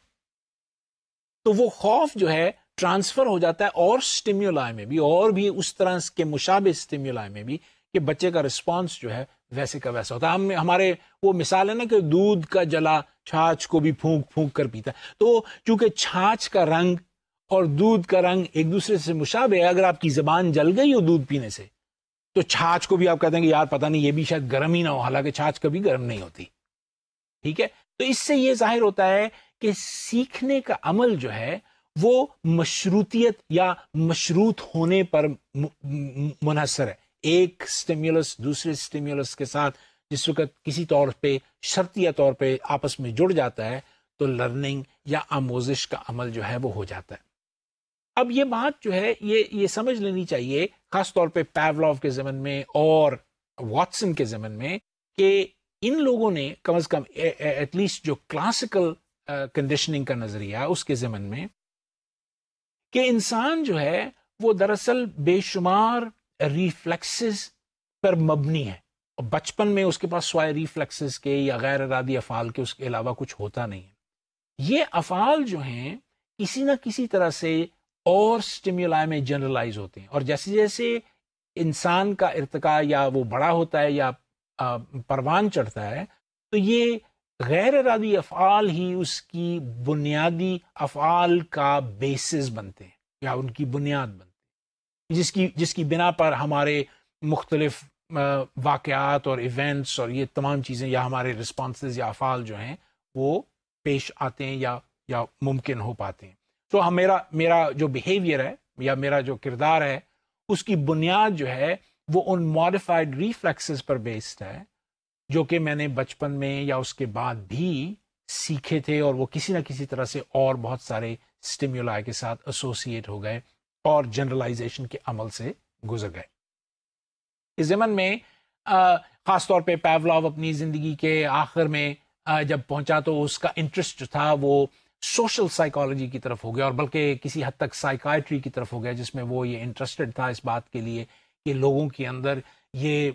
تو وہ خوف جو ہے ٹرانسفر ہو جاتا ہے اور سٹیمیولائی میں بھی، اور بھی اس طرح کے مشابہ سٹیمیولائی میں بھی، کہ بچے کا رسپانس جو ہے ویسے کا ویسا ہوتا ہے. ہمارے وہ مثال ہے نا کہ دودھ کا جلا چھاچھ کو بھی پھونک پھونک کر پیتا ہے. تو چونکہ چھاچھ کا رنگ اور دودھ کا رنگ ایک دوسرے سے مشابہ ہے، اگر آپ کی زبان جل گئی ہو دودھ پینے سے تو چھاچھ کو بھی آپ کہتے ہیں کہ یار پتہ نہیں یہ بھی شاید گرم ہی نہ ہو، حالانکہ چھاچھ کبھی گرم نہیں ہوتی. ٹھیک ہے، تو اس سے یہ ظاہر ہوتا ہے کہ سیکھنے کا عمل جو ہے وہ مشروطیت یا مشروط ہونے پر منحصر ہے. ایک سٹیمیولس دوسرے سٹیمیولس کے ساتھ جس وقت کسی طور پہ شرطیہ طور پہ آپس میں جڑ جاتا ہے تو لرننگ یا آموزش کا عمل جو ہے وہ ہو جاتا ہے. اب یہ بات جو ہے یہ سمجھ لینی چاہیے خاص طور پہ پیولوف کے زمن میں اور واٹسن کے زمن میں، کہ ان لوگوں نے کم از کم ایٹ لیسٹ جو کلاسیکل کنڈیشننگ کا نظریہ اس کے زمن میں، کہ انسان جو ہے وہ دراصل بے شمار ریفلیکسز پر مبنی ہے، اور بچپن میں اس کے پاس سوائے ریفلیکسز کے یا غیر ارادی افعال کے اس کے علاوہ کچھ ہوتا نہیں ہے. یہ افعال جو ہیں کسی نہ کسی طرح سے اور سٹیمیولائی میں جنرلائز ہوتے ہیں، اور جیسے جیسے انسان کا ارتقاء یا وہ بڑا ہوتا ہے یا پروان چڑھتا ہے تو یہ غیر ارادی افعال ہی اس کی بنیادی افعال کا بیسس بنتے ہیں یا ان کی بنیاد بنتے ہیں، جس کی بنا پر ہمارے مختلف واقعات اور ایونٹس اور یہ تمام چیزیں یا ہمارے رسپانسز یا افعال جو ہیں وہ پیش آتے ہیں یا ممکن ہو پاتے ہیں. تو میرا جو بیہیویئر ہے یا میرا جو کردار ہے اس کی بنیاد جو ہے وہ ان ماڈیفائڈ ریفلیکسز پر بیسڈ ہے جو کہ میں نے بچپن میں یا اس کے بعد بھی سیکھے تھے، اور وہ کسی نہ کسی طرح سے اور بہت سارے سٹیمیولائی کے ساتھ ایسوسیٹ ہو گئے اور جنرلائزیشن کے عمل سے گزر گئے. اس زمن میں خاص طور پہ پیولوف اپنی زندگی کے آخر میں جب پہنچا تو اس کا انٹرسٹ جو تھا وہ سوشل سائیکالوجی کی طرف ہو گیا، اور بلکہ کسی حد تک سائیکائٹری کی طرف ہو گیا، جس میں وہ یہ انٹرسٹڈ تھا اس بات کے لیے کہ لوگوں کے اندر یہ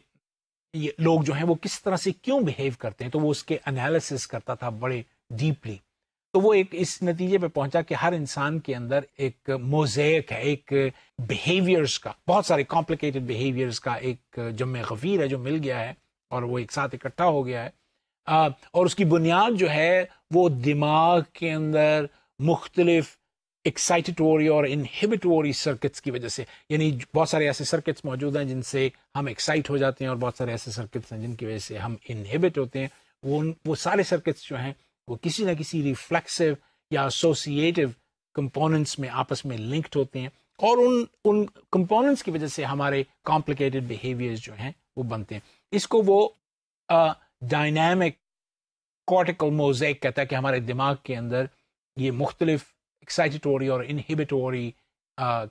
لوگ جو ہیں وہ کس طرح سے کیوں بیہیو کرتے ہیں. تو وہ اس کے انالیسس کرتا تھا بڑے ڈیپلی. تو وہ ایک اس نتیجے پہ پہنچا کہ ہر انسان کے اندر ایک موزیک ہے، ایک بیہیویئرز کا، بہت سارے کمپلیکیٹڈ بیہیویئرز کا ایک جمع غفیر ہے جو مل گیا ہے اور وہ ایک ساتھ اکٹھا ہو گیا ہے. اور اس کی بنیاد جو ہے وہ دماغ کے اندر مختلف ایکسائٹیٹوری اور انہیبیٹوری سرکٹس کی وجہ سے، یعنی بہت سارے ایسے سرکٹس موجود ہیں جن سے ہم ایکسائٹ ہو جاتے ہیں، اور بہت سارے ایسے سرکٹس ہیں جن کی وجہ سے ہم انہیبٹ ہوتے ہیں. وہ سارے سرکٹس جو ہیں وہ کسی نہ کسی ریفلیکسو یا ایسوسیٹیو کمپوننٹس میں آپس میں لنکڈ ہوتے ہیں، اور ان کمپوننٹس کی وجہ سے ہمارے کمپلیکیٹڈ بیہیویئرز جو ہیں وہ بنتے ہیں. اس کو وہ ڈائنامک کارٹیکل موزیک کہتا ہے کہ ہمارے دماغ کے اندر یہ مختلف ایکسائٹیٹوری اور انہیبیٹوری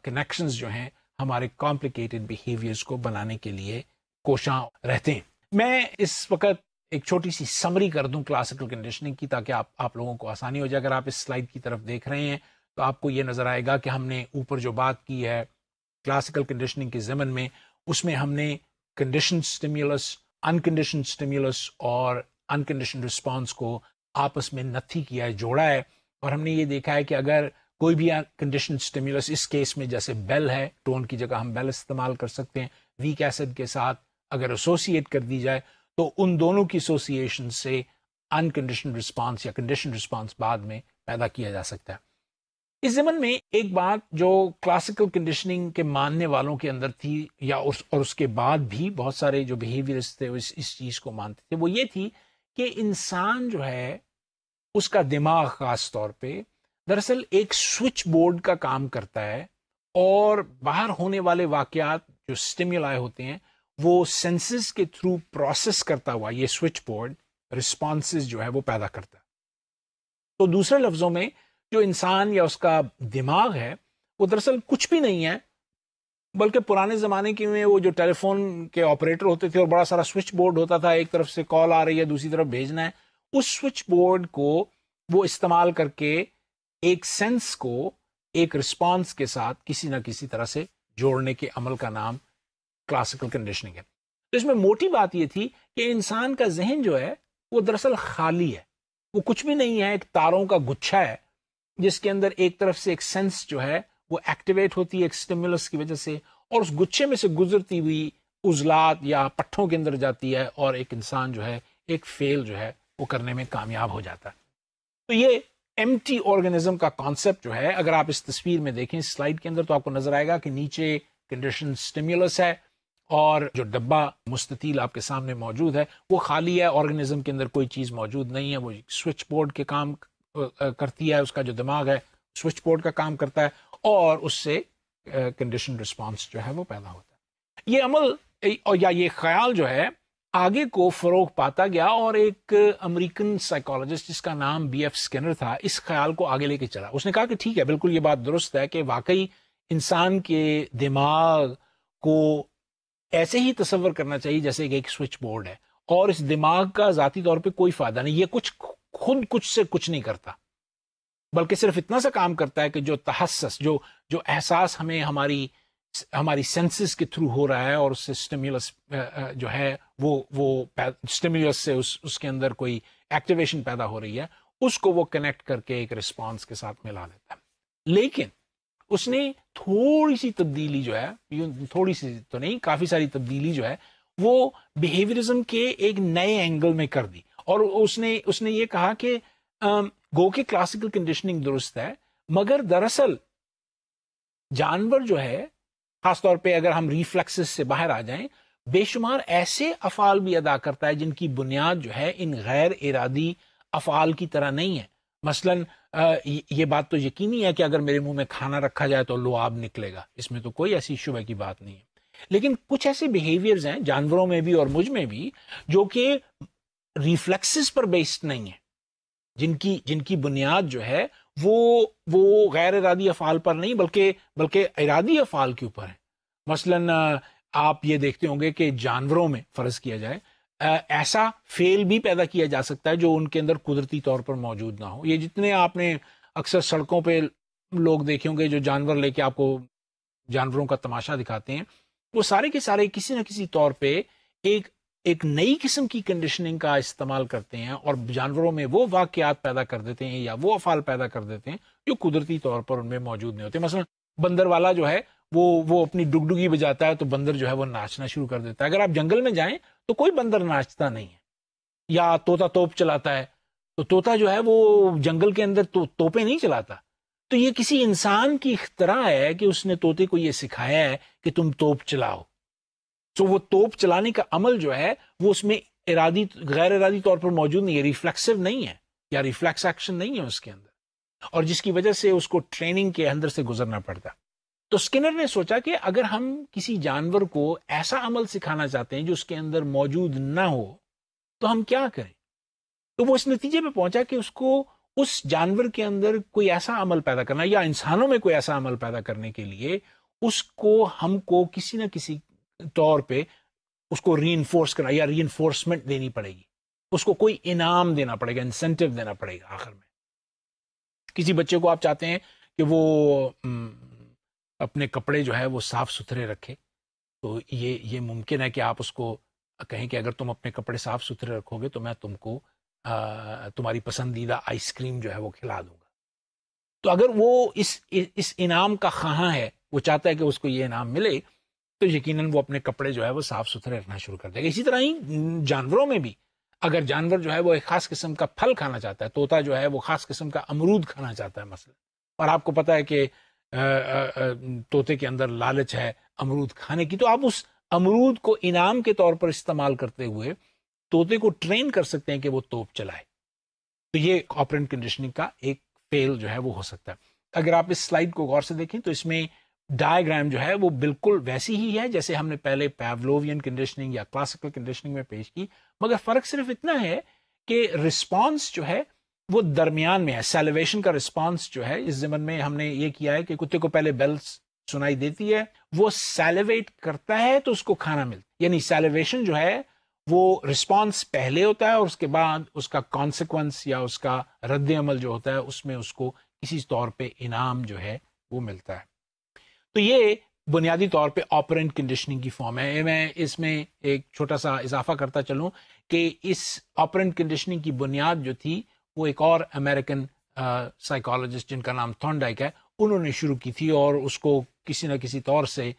کنیکشنز جو ہیں ہمارے کمپلیکیٹڈ بیہیویئرز کو بنانے کے لیے کوشاں رہتے ہیں. میں اس وقت ایک چھوٹی سی سمری کر دوں کلاسیکل کنڈیشننگ کی تاکہ آپ لوگوں کو آسانی ہو جائے. اگر آپ اس سلائیڈ کی طرف دیکھ رہے ہیں تو آپ کو یہ نظر آئے گا کہ ہم نے اوپر جو بات کی ہے کلاسیکل کنڈیشننگ کے ضمن میں، اس میں ہم نے کنڈیشن سٹیمیولس، انکنڈیشن سٹیمیولس اور انکنڈیشن رسپانس کو آپس میں نتھی کیا ہے، جوڑا ہے. اور ہم نے یہ دیکھا ہے کہ اگر کوئی بھی کنڈیشن سٹیمیولس، اس کیس میں جیسے بیل ہے، ٹون کی جگہ ہم بیل استعمال کر سکتے ہیں، ویک ایسڈ کے ساتھ اگر ایسوسیٹ کر دی جائے تو ان دونوں کی ایسوسیشن سے انکنڈیشن رسپانس یا کنڈیشن رسپانس بعد میں پیدا کیا جا سکتا ہے. اس زمن میں ایک بات جو کلاسیکل کنڈیشننگ کے ماننے والوں کے اندر تھی یا اور اس کے بعد بھی بہت سارے جو بیہیویئرس تھے اس چیز کو مانتے تھے، وہ یہ تھی کہ انسان جو ہے اس کا دماغ خاص طور پہ دراصل ایک سوئچ بورڈ کا کام کرتا ہے، اور باہر ہونے والے واقعات جو سٹیمیولائی ہوتے ہیں وہ سینسز کے تھرو پروسیس کرتا ہوا یہ سوئچ بورڈ رسپانسز جو ہے وہ پیدا کرتا ہے. تو دوسرے لفظوں میں جو انسان یا اس کا دماغ ہے وہ دراصل کچھ بھی نہیں ہے، بلکہ پرانے زمانے کے میں وہ جو ٹیلی فون کے آپریٹر ہوتے تھے اور بڑا سارا سوئچ بورڈ ہوتا تھا، ایک طرف سے کال آ رہی ہے دوسری طرف بھیجنا ہے، اس سوئچ بورڈ کو وہ استعمال کر کے ایک سینس کو ایک رسپانس کے ساتھ کسی نہ کسی طرح سے جوڑنے کے عمل کا نام کلاسیکل کنڈیشننگ ہے. تو اس میں موٹی بات یہ تھی کہ انسان کا ذہن جو ہے وہ دراصل خالی ہے، وہ کچھ بھی نہیں ہے، ایک تاروں کا گچھا ہے جس کے اندر ایک طرف سے ایک سینس جو ہے وہ ایکٹیویٹ ہوتی ہے ایک سٹیمولس کی وجہ سے، اور اس گچھے میں سے گزرتی ہوئی عضلات یا پٹھوں کے اندر جاتی ہے اور ایک انسان جو ہے ایک فیل جو ہے وہ کرنے میں کامیاب ہو جاتا ہے. تو یہ ایمٹی آرگنزم کا کانسیپٹ جو ہے، اگر آپ اس تصویر میں دیکھیں اس سلائیڈ کے اندر تو آپ کو نظر آئے گا کہ نیچے کنڈیشن سٹیمولس ہے اور جو ڈبہ مستطیل آپ کے سامنے موجود ہے وہ خالی ہے، آرگنزم کے اندر کوئی چیز موجود نہیں ہے. وہ سوئچ بورڈ کے کام کرتی ہے، اس کا جو دماغ ہے سوئچ بورڈ کا کام کرتا ہے اور اس سے کنڈیشن رسپانس جو ہے وہ پیدا ہوتا ہے. یہ عمل یا یہ خیال جو ہے آگے کو فروغ پاتا گیا اور ایک امریکن سائیکالوجسٹ جس کا نام بی ایف اسکنر تھا اس خیال کو آگے لے کے چلا. اس نے کہا کہ ٹھیک ہے، بالکل یہ بات درست ہے کہ واقعی انسان کے دماغ کو ایسے ہی تصور کرنا چاہیے جیسے کہ ایک سوئچ بورڈ ہے، اور اس دماغ کا ذاتی طور پہ کوئی فائدہ نہیں، یہ خود کچھ سے کچھ نہیں کرتا، بلکہ صرف اتنا سا کام کرتا ہے کہ جو تحسس جو احساس ہمیں ہماری سینسز کے تھرو ہو رہا ہے اور اس سے سٹیمولس جو ہے وہ سٹیمولس سے اس کے اندر کوئی ایکٹیویشن پیدا ہو رہی ہے، اس کو وہ کنیکٹ کر کے ایک رسپانس کے ساتھ ملا دیتا ہے. لیکن اس نے تھوڑی سی تبدیلی جو ہے، تھوڑی سی تو نہیں کافی ساری تبدیلی جو ہے وہ بیہیویئرزم کے ایک نئے اینگل میں کر دی، اور اس نے یہ کہا کہ گو کہ کلاسیکل کنڈیشننگ درست ہے، مگر دراصل جانور جو ہے خاص طور پہ اگر ہم ریفلیکسز سے باہر آ جائیں، بے شمار ایسے افعال بھی ادا کرتا ہے جن کی بنیاد جو ہے ان غیر ارادی افعال کی طرح نہیں ہے. مثلا یہ بات تو یقینی ہے کہ اگر میرے منہ میں کھانا رکھا جائے تو لعاب نکلے گا، اس میں تو کوئی ایسی شبہ کی بات نہیں ہے. لیکن کچھ ایسے بیہیویئرز ہیں جانوروں میں بھی اور مجھ میں بھی جو کہ ریفلیکسز پر بیسڈ نہیں ہیں، جن کی بنیاد جو ہے وہ غیر ارادی افعال پر نہیں بلکہ ارادی افعال کے اوپر ہے. مثلا آپ یہ دیکھتے ہوں گے کہ جانوروں میں فرض کیا جائے ایسا فیل بھی پیدا کیا جا سکتا ہے جو ان کے اندر قدرتی طور پر موجود نہ ہو. یہ جتنے آپ نے اکثر سڑکوں پہ لوگ دیکھے ہوں گے جو جانور لے کے آپ کو جانوروں کا تماشا دکھاتے ہیں، وہ سارے کے سارے کسی نہ کسی طور پہ ایک نئی قسم کی کنڈیشننگ کا استعمال کرتے ہیں اور جانوروں میں وہ واقعات پیدا کر دیتے ہیں یا وہ افعال پیدا کر دیتے ہیں جو قدرتی طور پر ان میں موجود نہیں ہوتے. مثلا بندر والا جو ہے وہ اپنی ڈگڈگی بجاتا ہے تو بندر جو ہے وہ ناچنا شروع کر دیتا ہے. اگر آپ جنگل میں جائیں تو کوئی بندر ناچتا نہیں ہے. یا طوطا توپ چلاتا ہے تو طوطا جو ہے وہ جنگل کے اندر توپیں نہیں چلاتا. تو یہ کسی انسان کی اختراع ہے کہ اس نے طوطے کو یہ سکھایا ہے کہ تم توپ چلاؤ. تو وہ توپ چلانے کا عمل جو ہے وہ اس میں غیر ارادی طور پر موجود نہیں ہے، ریفلیکسو نہیں ہے یا ریفلیکس ایکشن نہیں ہے اس کے اندر، اور جس کی وجہ سے اس کو ٹریننگ کے اندر سے گزرنا پڑتا. تو اسکنر نے سوچا کہ اگر ہم کسی جانور کو ایسا عمل سکھانا چاہتے ہیں جو اس کے اندر موجود نہ ہو تو ہم کیا کریں. تو وہ اس نتیجے پہ پہنچا کہ اس کو اس جانور کے اندر کوئی ایسا عمل پیدا کرنا یا انسانوں میں کوئی ایسا عمل پیدا کرنے کے لیے ہم کو کسی نہ کسی طور پہ اس کو ری انفورس کرنا یا ری انفورسمنٹ دینی پڑے گی، اس کو کوئی انعام دینا پڑے گا، انسینٹیو دینا پڑے گا. آخر میں کسی بچے کو آپ چاہتے ہیں کہ وہ اپنے کپڑے جو ہے وہ صاف ستھرے رکھے، تو یہ ممکن ہے کہ آپ اس کو کہیں کہ اگر تم اپنے کپڑے صاف ستھرے رکھو گے تو میں تم کو تمہاری پسندیدہ آئس کریم جو ہے وہ کھلا دوں گا. تو اگر وہ اس انعام کا خواہاں ہے، وہ چاہتا ہے کہ اس کو یہ انعام ملے، تو یقیناً وہ اپنے کپڑے جو ہے وہ صاف ستھرے رکھنا شروع کر دے گا. اسی طرح ہی جانوروں میں بھی اگر جانور جو ہے وہ ایک خاص قسم کا پھل کھانا چاہتا ہے، طوطا جو ہے وہ خاص قسم کا امرود کھانا چاہتا ہے مثلا، اور آپ کو پتا ہے کہ طوطے کے اندر لالچ ہے امرود کھانے کی، تو آپ اس امرود کو انعام کے طور پر استعمال کرتے ہوئے طوطے کو ٹرین کر سکتے ہیں کہ وہ توپ چلائے. تو یہ آپرینٹ کنڈیشننگ کا ایک فیل جو ہے وہ ہو سکتا ہے. اگر آپ اس سلائیڈ کو غور سے دیکھیں تو اس میں ڈائیگرام جو ہے وہ بالکل ویسی ہی ہے جیسے ہم نے پہلے پیولووین کنڈیشننگ یا کلاسیکل کنڈیشننگ میں پیش کی، مگر فرق صرف اتنا ہے کہ رسپانس جو ہے وہ درمیان میں ہے. سیلیویشن کا رسپانس جو ہے اس ضمن میں ہم نے یہ کیا ہے کہ کتے کو پہلے بیل سنائی دیتی ہے، وہ سیلیویٹ کرتا ہے تو اس کو کھانا ملتا ہے. یعنی سیلیویشن جو ہے وہ رسپانس پہلے ہوتا ہے اور اس کے بعد اس کا کانسیکوینس یا اس کا رد عمل جو ہوتا ہے اس میں اس کو کسی طور پہ انعام جو ہے وہ ملتا ہے. تو یہ بنیادی طور پہ آپرینٹ کنڈیشننگ کی فارم ہے. میں اس میں ایک چھوٹا سا اضافہ کرتا چلوں کہ اس آپرینٹ کنڈیشننگ کی بنیاد جو تھی وہ ایک اور امریکن سائیکالوجسٹ جن کا نام تھورنڈائک ہے انہوں نے شروع کی تھی، اور اس کو کسی نہ کسی طور سے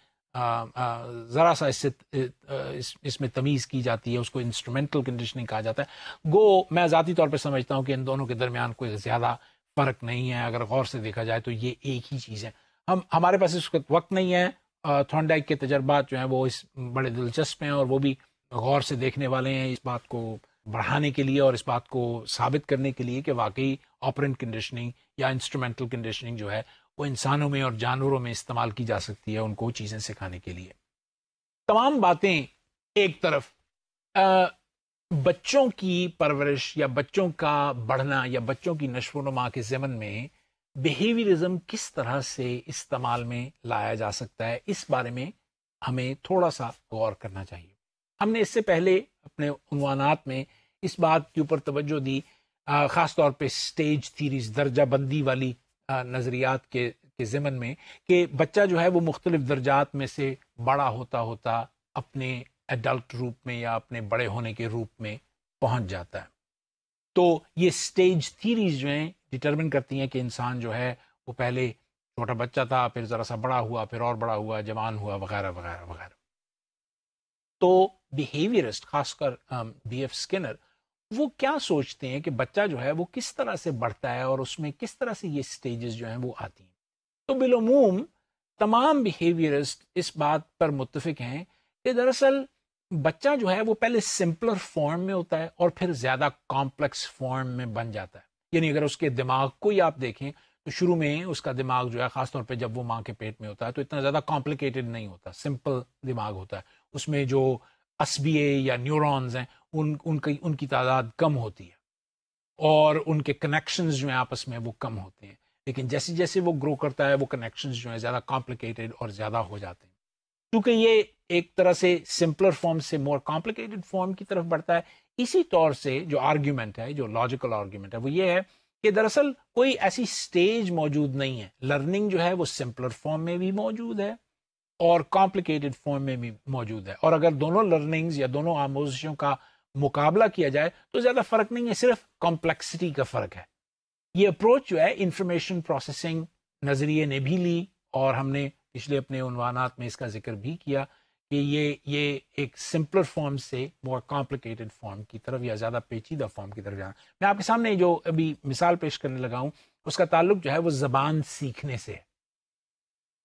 ذرا سا اس میں تمیز کی جاتی ہے، اس کو انسٹرومنٹل کنڈیشننگ کہا جاتا ہے. گو میں ذاتی طور پہ سمجھتا ہوں کہ ان دونوں کے درمیان کوئی زیادہ فرق نہیں ہے، اگر غور سے دیکھا جائے تو یہ ایک ہی چیز ہے. ہمارے پاس اس وقت نہیں ہے. تھورنڈائک کے تجربات جو ہیں وہ اس بڑے دلچسپ ہیں اور وہ بھی غور سے دیکھنے والے ہیں اس بات کو بڑھانے کے لیے اور اس بات کو ثابت کرنے کے لیے کہ واقعی آپرینٹ کنڈیشننگ یا انسٹرومنٹل کنڈیشننگ جو ہے وہ انسانوں میں اور جانوروں میں استعمال کی جا سکتی ہے ان کو چیزیں سکھانے کے لیے. تمام باتیں ایک طرف، بچوں کی پرورش یا بچوں کا بڑھنا یا بچوں کی نشو و نما کے ضمن میں بیہیویئرزم کس طرح سے استعمال میں لایا جا سکتا ہے، اس بارے میں ہمیں تھوڑا سا غور کرنا چاہیے. ہم نے اس سے پہلے اپنے عنوانات میں اس بات کے اوپر توجہ دی، خاص طور پہ سٹیج تھیریز، درجہ بندی والی نظریات کے ضمن میں، کہ بچہ جو ہے وہ مختلف درجات میں سے بڑا ہوتا ہوتا اپنے ایڈلٹ روپ میں یا اپنے بڑے ہونے کے روپ میں پہنچ جاتا ہے. تو یہ سٹیج تھیریز جو ہیں ڈٹرمن کرتی ہیں کہ انسان جو ہے وہ پہلے چھوٹا بچہ تھا، پھر ذرا سا بڑا ہوا، پھر اور بڑا ہوا، جوان ہوا، وغیرہ وغیرہ وغیرہ. تو بیہیویئرسٹ، خاص کر بی ایف اسکنر، وہ کیا سوچتے ہیں کہ بچہ جو ہے وہ کس طرح سے بڑھتا ہے اور اس میں کس طرح سے یہ سٹیجز جو ہیں وہ آتی ہیں. تو بالعموم تمام بیہیویئرسٹ اس بات پر متفق ہیں کہ دراصل بچہ جو ہے وہ پہلے سمپلر فارم میں ہوتا ہے اور پھر زیادہ کمپلیکس فارم میں بن جاتا ہے. یعنی اگر اس کے دماغ کو ہی آپ دیکھیں تو شروع میں اس کا دماغ جو ہے، خاص طور پہ جب وہ ماں کے پیٹ میں ہوتا ہے، تو اتنا زیادہ کمپلیکیٹڈ نہیں ہوتا، سمپل دماغ ہوتا ہے. اس میں جو عصبیے یا نیورونز ہیں ان کی تعداد کم ہوتی ہے اور ان کے کنیکشنز جو ہیں آپس میں وہ کم ہوتے ہیں. لیکن جیسے جیسے وہ گرو کرتا ہے وہ کنیکشنز جو ہیں زیادہ کمپلیکیٹڈ اور زیادہ ہو جاتے ہیں. کیونکہ یہ ایک طرح سے سمپلر فارم سے مور کمپلیکیٹڈ فارم کی طرف بڑھتا ہے. اسی طور سے جو آرگیومنٹ ہے، جو لاجیکل آرگیومنٹ ہے، وہ یہ ہے کہ دراصل کوئی ایسی سٹیج موجود نہیں ہے. لرننگ جو ہے وہ سمپلر فارم میں بھی موجود ہے اور کمپلیکیٹڈ فارم میں بھی موجود ہے. اور اگر دونوں لرننگز یا دونوں آموزشوں کا مقابلہ کیا جائے تو زیادہ فرق نہیں ہے، صرف کمپلیکسٹی کا فرق ہے. یہ اپروچ جو ہے انفارمیشن پروسیسنگ نظریے نے بھی لی، اور ہم نے پچھلے اپنے عنوانات میں اس کا ذکر بھی کیا کہ یہ ایک سمپلر فارم سے مور کمپلیکیٹڈ فارم کی طرف یا زیادہ پیچیدہ فارم کی طرف جانا. میں آپ کے سامنے جو ابھی مثال پیش کرنے لگا ہوں اس کا تعلق جو ہے وہ زبان سیکھنے سے.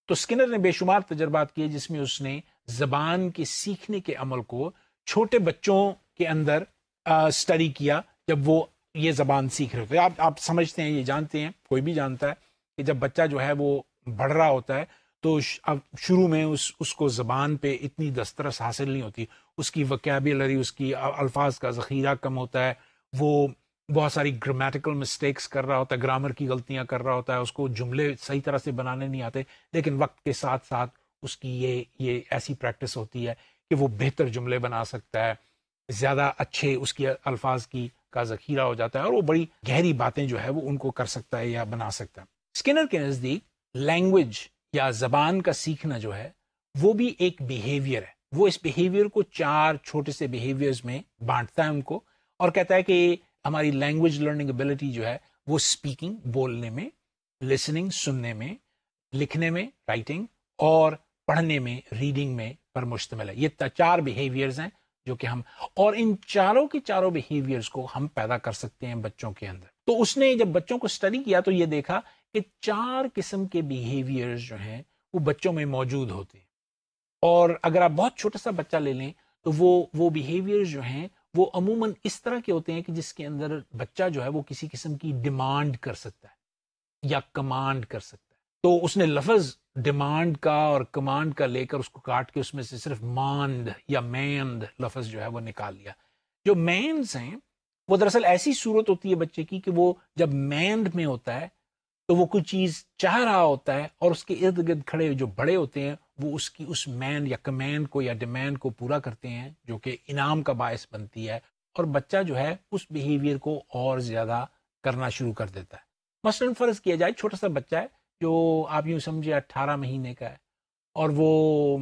تو اسکنر نے بے شمار تجربات کیے جس میں اس نے زبان کے سیکھنے کے عمل کو چھوٹے بچوں کے اندر اسٹڈی کیا جب وہ یہ زبان سیکھ رہے ہوتے ہیں. آپ سمجھتے ہیں، یہ جانتے ہیں، کوئی بھی جانتا ہے کہ جب بچہ جو ہے وہ بڑھ رہا ہوتا ہے تو اب شروع میں اس کو زبان پہ اتنی دسترس حاصل نہیں ہوتی، اس کی وکیبولری، اس کی الفاظ کا ذخیرہ کم ہوتا ہے، وہ بہت ساری گرامیٹیکل مسٹیکس کر رہا ہوتا ہے، گرامر کی غلطیاں کر رہا ہوتا ہے، اس کو جملے صحیح طرح سے بنانے نہیں آتے. لیکن وقت کے ساتھ ساتھ اس کی یہ ایسی پریکٹس ہوتی ہے کہ وہ بہتر جملے بنا سکتا ہے، زیادہ اچھے اس کی الفاظ کا ذخیرہ ہو جاتا ہے اور وہ بڑی گہری باتیں جو ہے وہ ان کو کر سکتا ہے یا بنا سکتا ہے. اسکنر کے نزدیک لینگویج یا زبان کا سیکھنا جو ہے وہ بھی ایک بیہیویئر ہے. وہ اس بیہیویئر کو 4 چھوٹے سے بیہیویئرز میں بانٹتا ہے ان کو، اور کہتا ہے کہ ہماری لینگویج لرننگ ابیلٹی جو ہے وہ اسپیکنگ، بولنے میں، لسننگ، سننے میں، لکھنے میں، رائٹنگ، اور پڑھنے میں، ریڈنگ میں پر مشتمل ہے. یہ 4 بیہیویئرز ہیں جو کہ ہم، اور ان چاروں کی چاروں بیہیویئرز کو ہم پیدا کر سکتے ہیں بچوں کے اندر. تو اس نے جب بچوں کو اسٹڈی کیا تو یہ دیکھا کہ 4 قسم کے بیہیویئرز جو ہیں وہ بچوں میں موجود ہوتے ہیں. اور اگر آپ بہت چھوٹا سا بچہ لے لیں تو وہ بیہیویئرز جو ہیں وہ عموماً اس طرح کے ہوتے ہیں کہ جس کے اندر بچہ جو ہے وہ کسی قسم کی ڈیمانڈ کر سکتا ہے یا کمانڈ کر سکتا ہے. تو اس نے لفظ ڈیمانڈ کا اور کمانڈ کا لے کر اس کو کاٹ کے اس میں سے صرف ماند یا میند لفظ جو ہے وہ نکال لیا. جو مینز ہیں وہ دراصل ایسی صورت ہوتی ہے بچے کی کہ وہ جب میند میں ہوتا ہے تو وہ کوئی چیز چاہ رہا ہوتا ہے اور اس کے ارد گرد کھڑے جو بڑے ہوتے ہیں وہ اس کی اس مین یا کمینڈ کو یا ڈیمانڈ کو پورا کرتے ہیں جو کہ انعام کا باعث بنتی ہے, اور بچہ جو ہے اس بیہیویئر کو اور زیادہ کرنا شروع کر دیتا ہے. مثلاً فرض کیا جائے چھوٹا سا بچہ ہے جو آپ یوں سمجھے 18 مہینے کا ہے, اور وہ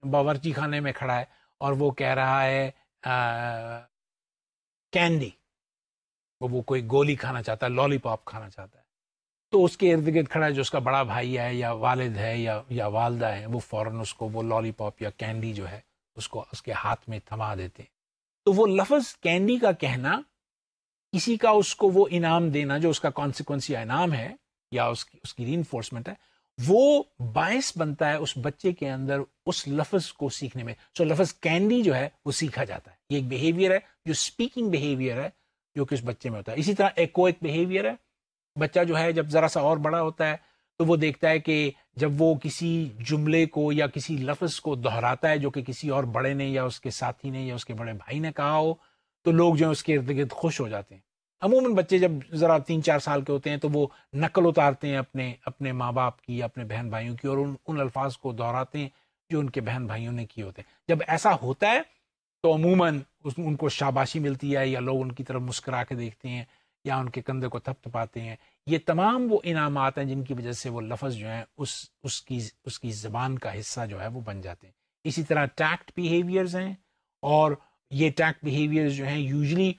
باورچی خانے میں کھڑا ہے اور وہ کہہ رہا ہے کینڈی, وہ کوئی گولی کھانا چاہتا ہے, لالی پاپ کھانا چاہتا ہے. تو اس کے ارد گرد کھڑا ہے جو اس کا بڑا بھائی ہے یا والد ہے یا والدہ ہے, وہ فوراً اس کو وہ لالی پاپ یا کینڈی جو ہے اس کو اس کے ہاتھ میں تھما دیتے ہیں. تو وہ لفظ کینڈی کا کہنا, کسی کا اس کو وہ انعام دینا جو اس کا کانسیکوینس یا انعام ہے یا اس کی ری انفورسمنٹ ہے, وہ باعث بنتا ہے اس بچے کے اندر اس لفظ کو سیکھنے میں. سو لفظ کینڈی جو ہے وہ سیکھا جاتا ہے. یہ ایک بیہیویئر ہے جو اسپیکنگ بیہیویئر ہے جو کہ اس بچے میں ہوتا ہے. اسی طرح ایک بیہیویئر ہے, بچہ جو ہے جب ذرا سا اور بڑا ہوتا ہے تو وہ دیکھتا ہے کہ جب وہ کسی جملے کو یا کسی لفظ کو دہراتا ہے جو کہ کسی اور بڑے نے یا اس کے ساتھی نے یا اس کے بڑے بھائی نے کہا ہو, تو لوگ جو ہے اس کے ارد گرد خوش ہو جاتے ہیں. عموماً بچے جب ذرا 3-4 سال کے ہوتے ہیں تو وہ نقل اتارتے ہیں اپنے ماں باپ کی, اپنے بہن بھائیوں کی, اور ان الفاظ کو دہراتے ہیں جو ان کے بہن بھائیوں نے کیے ہوتے ہیں. جب ایسا ہوتا ہے تو عموماً ان کو شاباشی ملتی ہے یا لوگ ان کی طرف مسکرا کے دیکھتے ہیں یا ان کے کندھے کو تھپ تھپاتے ہیں. یہ تمام وہ انعامات ہیں جن کی وجہ سے وہ لفظ جو ہیں اس کی زبان کا حصہ جو ہے وہ بن جاتے ہیں. اسی طرح ٹیکٹ بیہیویئرز ہیں, اور یہ ٹیکٹ بیہیویئرز جو ہیں یوزلی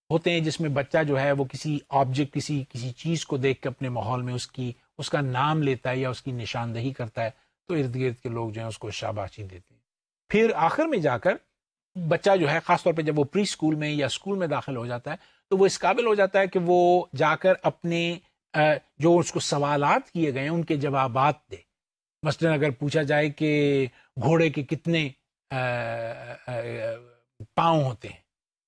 ہوتے ہیں جس میں بچہ جو ہے وہ کسی آبجیکٹ کسی چیز کو دیکھ کے اپنے ماحول میں اس کا نام لیتا ہے یا اس کی نشاندہی کرتا ہے, تو ارد گرد کے لوگ جو ہیں اس کو شاباشی دیتے ہیں. پھر آخر میں جا کر بچہ جو ہے خاص طور پہ جب وہ پری اسکول میں یا اسکول میں داخل ہو جاتا ہے تو وہ اس قابل ہو جاتا ہے کہ وہ جا کر اپنے جو اس کو سوالات کیے گئے ہیں ان کے جوابات دے. مثلاً اگر پوچھا جائے کہ گھوڑے کے کتنے پاؤں ہوتے ہیں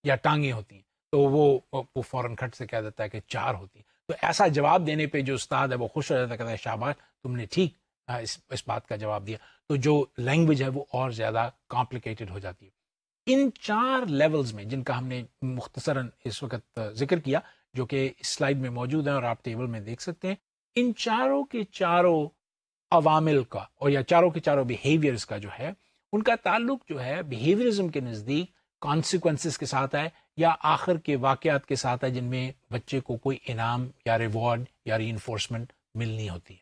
یا ٹانگیں ہوتی ہیں, تو وہ فوراً کھٹ سے کہہ دیتا ہے کہ 4 ہوتی ہیں. تو ایسا جواب دینے پہ جو استاد ہے وہ خوش ہو جاتا ہے, کہتا ہے شاباش تم نے ٹھیک اس بات کا جواب دیا. تو جو لینگویج ہے وہ اور زیادہ کمپلیکیٹڈ ہو جاتی ہے. ان 4 لیولز میں جن کا ہم نے مختصراً اس وقت ذکر کیا, جو کہ اس سلائیڈ میں موجود ہیں اور آپ ٹیبل میں دیکھ سکتے ہیں, ان چاروں کے چاروں عوامل کا اور یا چاروں کے چاروں بیہیویئرز کا جو ہے ان کا تعلق جو ہے بیہیویئرزم کے نزدیک کانسیکوینسز کے ساتھ ہے یا آخر کے واقعات کے ساتھ ہے جن میں بچے کو کوئی انعام یا ریوارڈ یا ری انفورسمنٹ ملنی ہوتی ہے.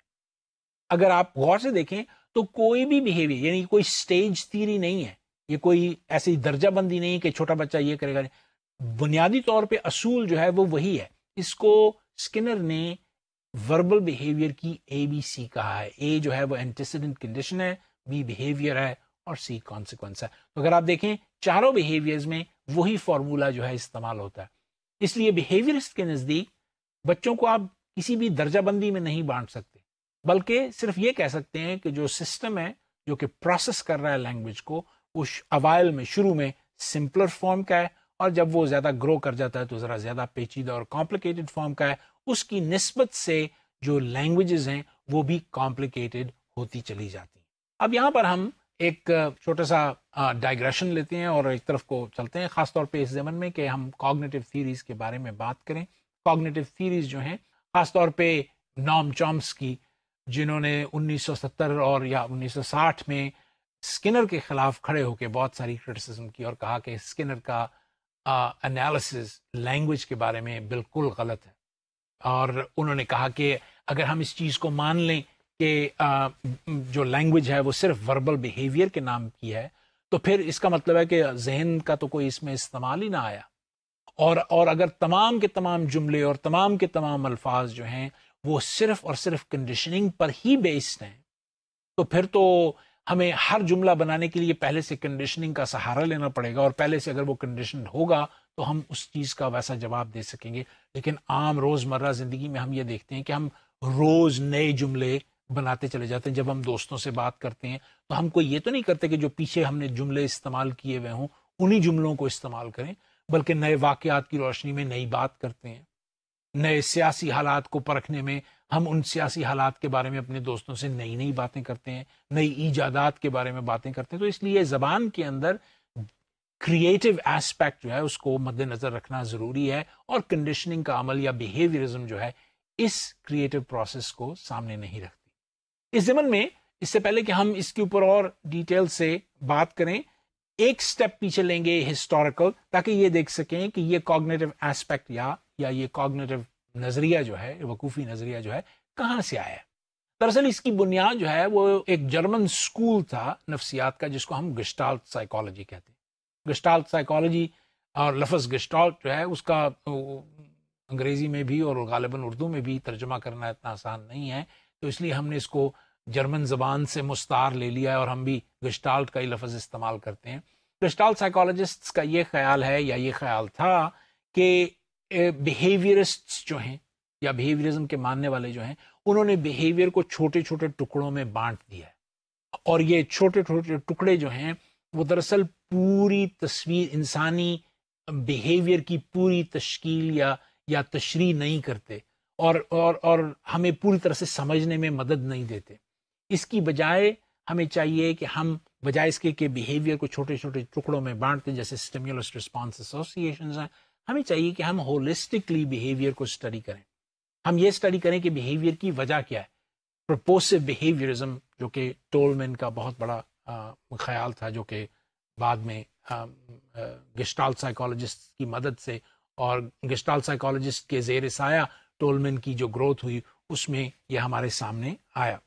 اگر آپ غور سے دیکھیں تو کوئی بھی بیہیویئر یعنی کوئی سٹیج تھیوری نہیں ہے, یہ کوئی ایسی درجہ بندی نہیں کہ چھوٹا بچہ یہ کرے گا. بنیادی طور پہ اصول جو ہے وہ وہی ہے. اس کو اسکنر نے وربل بیہیویئر کی ABC کہا ہے. A جو ہے وہ اینٹیسیڈنٹ کنڈیشن ہے, B بیہیویئر ہے, اور C کانسیکوینس ہے. تو اگر آپ دیکھیں چاروں بیہیویئرز میں وہی فارمولا جو ہے استعمال ہوتا ہے. اس لیے بیہیویئرسٹ کے نزدیک بچوں کو آپ کسی بھی درجہ بندی میں نہیں بانٹ سکتے, بلکہ صرف یہ کہہ سکتے ہیں کہ جو سسٹم ہے جو کہ پروسیس کر رہا ہے لینگویج کو, وہ اوائل میں شروع میں سمپلر فارم کا ہے, اور جب وہ زیادہ گرو کر جاتا ہے تو ذرا زیادہ پیچیدہ اور کمپلیکیٹڈ فارم کا ہے. اس کی نسبت سے جو لینگویجز ہیں وہ بھی کمپلیکیٹڈ ہوتی چلی جاتی ہیں. اب یہاں پر ہم ایک چھوٹا سا ڈائگریشن لیتے ہیں اور ایک طرف کو چلتے ہیں, خاص طور پہ اس زمن میں کہ ہم کوگنیٹو تھیوریز کے بارے میں بات کریں. کوگنیٹو تھیوریز جو ہیں خاص طور پہ نام چومسکی, جنہوں نے 1970 اور یا 1960 میں اسکنر کے خلاف کھڑے ہو کے بہت ساری کرٹیسزم کی اور کہا کہ اسکنر کا انالیسز لینگویج کے بارے میں بالکل غلط ہے. اور انہوں نے کہا کہ اگر ہم اس چیز کو مان لیں کہ جو لینگویج ہے وہ صرف وربل بیہیویئر کے نام کی ہے, تو پھر اس کا مطلب ہے کہ ذہن کا تو کوئی اس میں استعمال ہی نہ آیا. اور اگر تمام کے تمام جملے اور تمام کے تمام الفاظ جو ہیں وہ صرف اور صرف کنڈیشننگ پر ہی بیسڈ ہیں, تو پھر تو ہمیں ہر جملہ بنانے کے لیے پہلے سے کنڈیشننگ کا سہارا لینا پڑے گا, اور پہلے سے اگر وہ کنڈیشنڈ ہوگا تو ہم اس چیز کا ویسا جواب دے سکیں گے. لیکن عام روزمرہ زندگی میں ہم یہ دیکھتے ہیں کہ ہم روز نئے جملے بناتے چلے جاتے ہیں. جب ہم دوستوں سے بات کرتے ہیں تو ہم کو یہ تو نہیں کرتے کہ جو پیچھے ہم نے جملے استعمال کیے ہوئے ہوں انہی جملوں کو استعمال کریں, بلکہ نئے واقعات کی روشنی میں نئی بات کرتے ہیں. نئے سیاسی حالات کو پرکھنے میں ہم ان سیاسی حالات کے بارے میں اپنے دوستوں سے نئی نئی باتیں کرتے ہیں، نئی ایجادات کے بارے میں باتیں کرتے ہیں. تو اس لیے زبان کے اندر کریٹو ایسپیکٹ جو ہے اس کو مد نظر رکھنا ضروری ہے، اور کنڈیشننگ کا عمل یا بیہیویئرزم جو ہے اس کریٹو پروسیس کو سامنے نہیں رکھتی. اس ضمن میں اس سے پہلے کہ ہم اس کے اوپر اور ڈیٹیل سے بات کریں، ایک سٹیپ پیچھے لیں گے ہسٹوریکل، تاکہ یہ دیکھ سکیں کہ یہ کوگنیٹو ایسپیکٹ یا یہ کوگنیٹو نظریہ جو ہے، وقوفی نظریہ جو ہے، کہاں سے آیا ہے. دراصل اس کی بنیاد جو ہے وہ ایک جرمن اسکول تھا نفسیات کا، جس کو ہم گسٹالٹ سائیکالوجی کہتے ہیں. گسٹالٹ سائیکالوجی اور لفظ گسٹالٹ جو ہے اس کا انگریزی میں بھی اور غالباً اردو میں بھی ترجمہ کرنا اتنا آسان نہیں ہے، تو اس لیے ہم نے اس کو جرمن زبان سے مستعار لے لیا ہے اور ہم بھی گسٹالٹ کا ہی لفظ استعمال کرتے ہیں. گسٹالٹ سائیکالوجسٹ کا یہ خیال ہے یا یہ خیال تھا کہ بیہیویئرسٹ جو ہیں یا بیہیویئرزم کے ماننے والے جو ہیں، انہوں نے بیہیویئر کو چھوٹے چھوٹے ٹکڑوں میں بانٹ دیا ہے، اور یہ چھوٹے چھوٹے ٹکڑے جو ہیں وہ دراصل پوری تصویر انسانی بیہیویئر کی پوری تشکیل یا تشریح نہیں کرتے، اور ہمیں پوری طرح سے سمجھنے میں مدد نہیں دیتے. اس کی بجائے ہمیں چاہیے کہ ہم بجائے اس کے کہ بیہیویئر کو چھوٹے چھوٹے ٹکڑوں میں بانٹتے، جیسے سٹیمولس رسپانس ایسوسیشنز ہیں، ہمیں چاہیے کہ ہم ہولسٹکلی بیہیویئر کو اسٹڈی کریں. ہم یہ اسٹڈی کریں کہ بیہیویئر کی وجہ کیا ہے. پرپوسو بیہیویئرزم جو کہ ٹولمن کا بہت بڑا خیال تھا، جو کہ بعد میں گسٹالٹ سائیکالوجسٹ کی مدد سے اور گسٹالٹ سائیکالوجسٹ کے زیر سایہ ٹولمن کی جو گروتھ ہوئی اس میں یہ ہمارے سامنے آیا.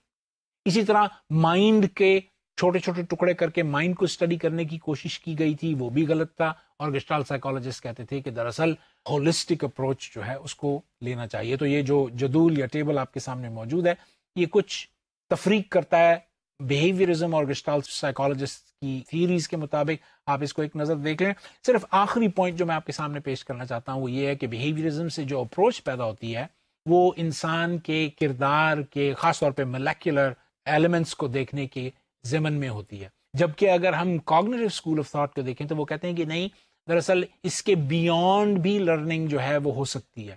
اسی طرح مائنڈ کے چھوٹے چھوٹے ٹکڑے کر کے مائنڈ کو اسٹڈی کرنے کی کوشش کی گئی تھی، وہ بھی غلط تھا، اور گسٹالٹ سائیکالوجسٹ کہتے تھے کہ دراصل ہولسٹک اپروچ جو ہے اس کو لینا چاہیے. تو یہ جو جدول یا ٹیبل آپ کے سامنے موجود ہے، یہ کچھ تفریق کرتا ہے بیہیویئرزم اور گسٹالٹ سائیکالوجسٹ کی تھیریز کے مطابق. آپ اس کو ایک نظر دیکھ لیں. صرف آخری پوائنٹ جو میں آپ کے سامنے پیش کرنا چاہتا ہوں وہ یہ ہے کہ بیہیویئرزم سے جو اپروچ پیدا ہوتی ہے وہ انسان کے کردار کے خاص طور پہ مولیکولر ایلیمنٹس کو دیکھنے کے ضمن میں ہوتی ہے، جبکہ اگر ہم کوگنیٹو اسکول آف تھاٹ کو دیکھیں تو وہ کہتے ہیں کہ نہیں، دراصل اس کے بیونڈ بھی لرننگ جو ہے وہ ہو سکتی ہے.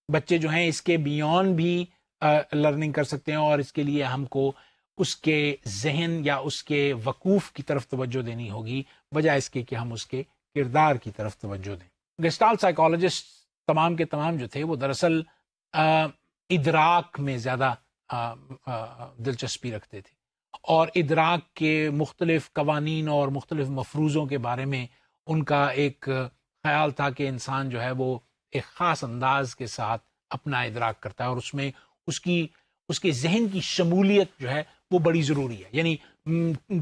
بچے جو ہیں اس کے بیونڈ بھی لرننگ کر سکتے ہیں، اور اس کے لیے ہم کو اس کے ذہن یا اس کے وقوف کی طرف توجہ دینی ہوگی، بجائے اس کے کہ ہم اس کے کردار کی طرف توجہ دیں. گسٹالٹ سائیکالوجسٹ تمام کے تمام جو تھے وہ دراصل ادراک میں زیادہ دلچسپی رکھتے تھے، اور ادراک کے مختلف قوانین اور مختلف مفروضوں کے بارے میں ان کا ایک خیال تھا کہ انسان جو ہے وہ ایک خاص انداز کے ساتھ اپنا ادراک کرتا ہے، اور اس میں اس کے ذہن کی شمولیت جو ہے وہ بڑی ضروری ہے. یعنی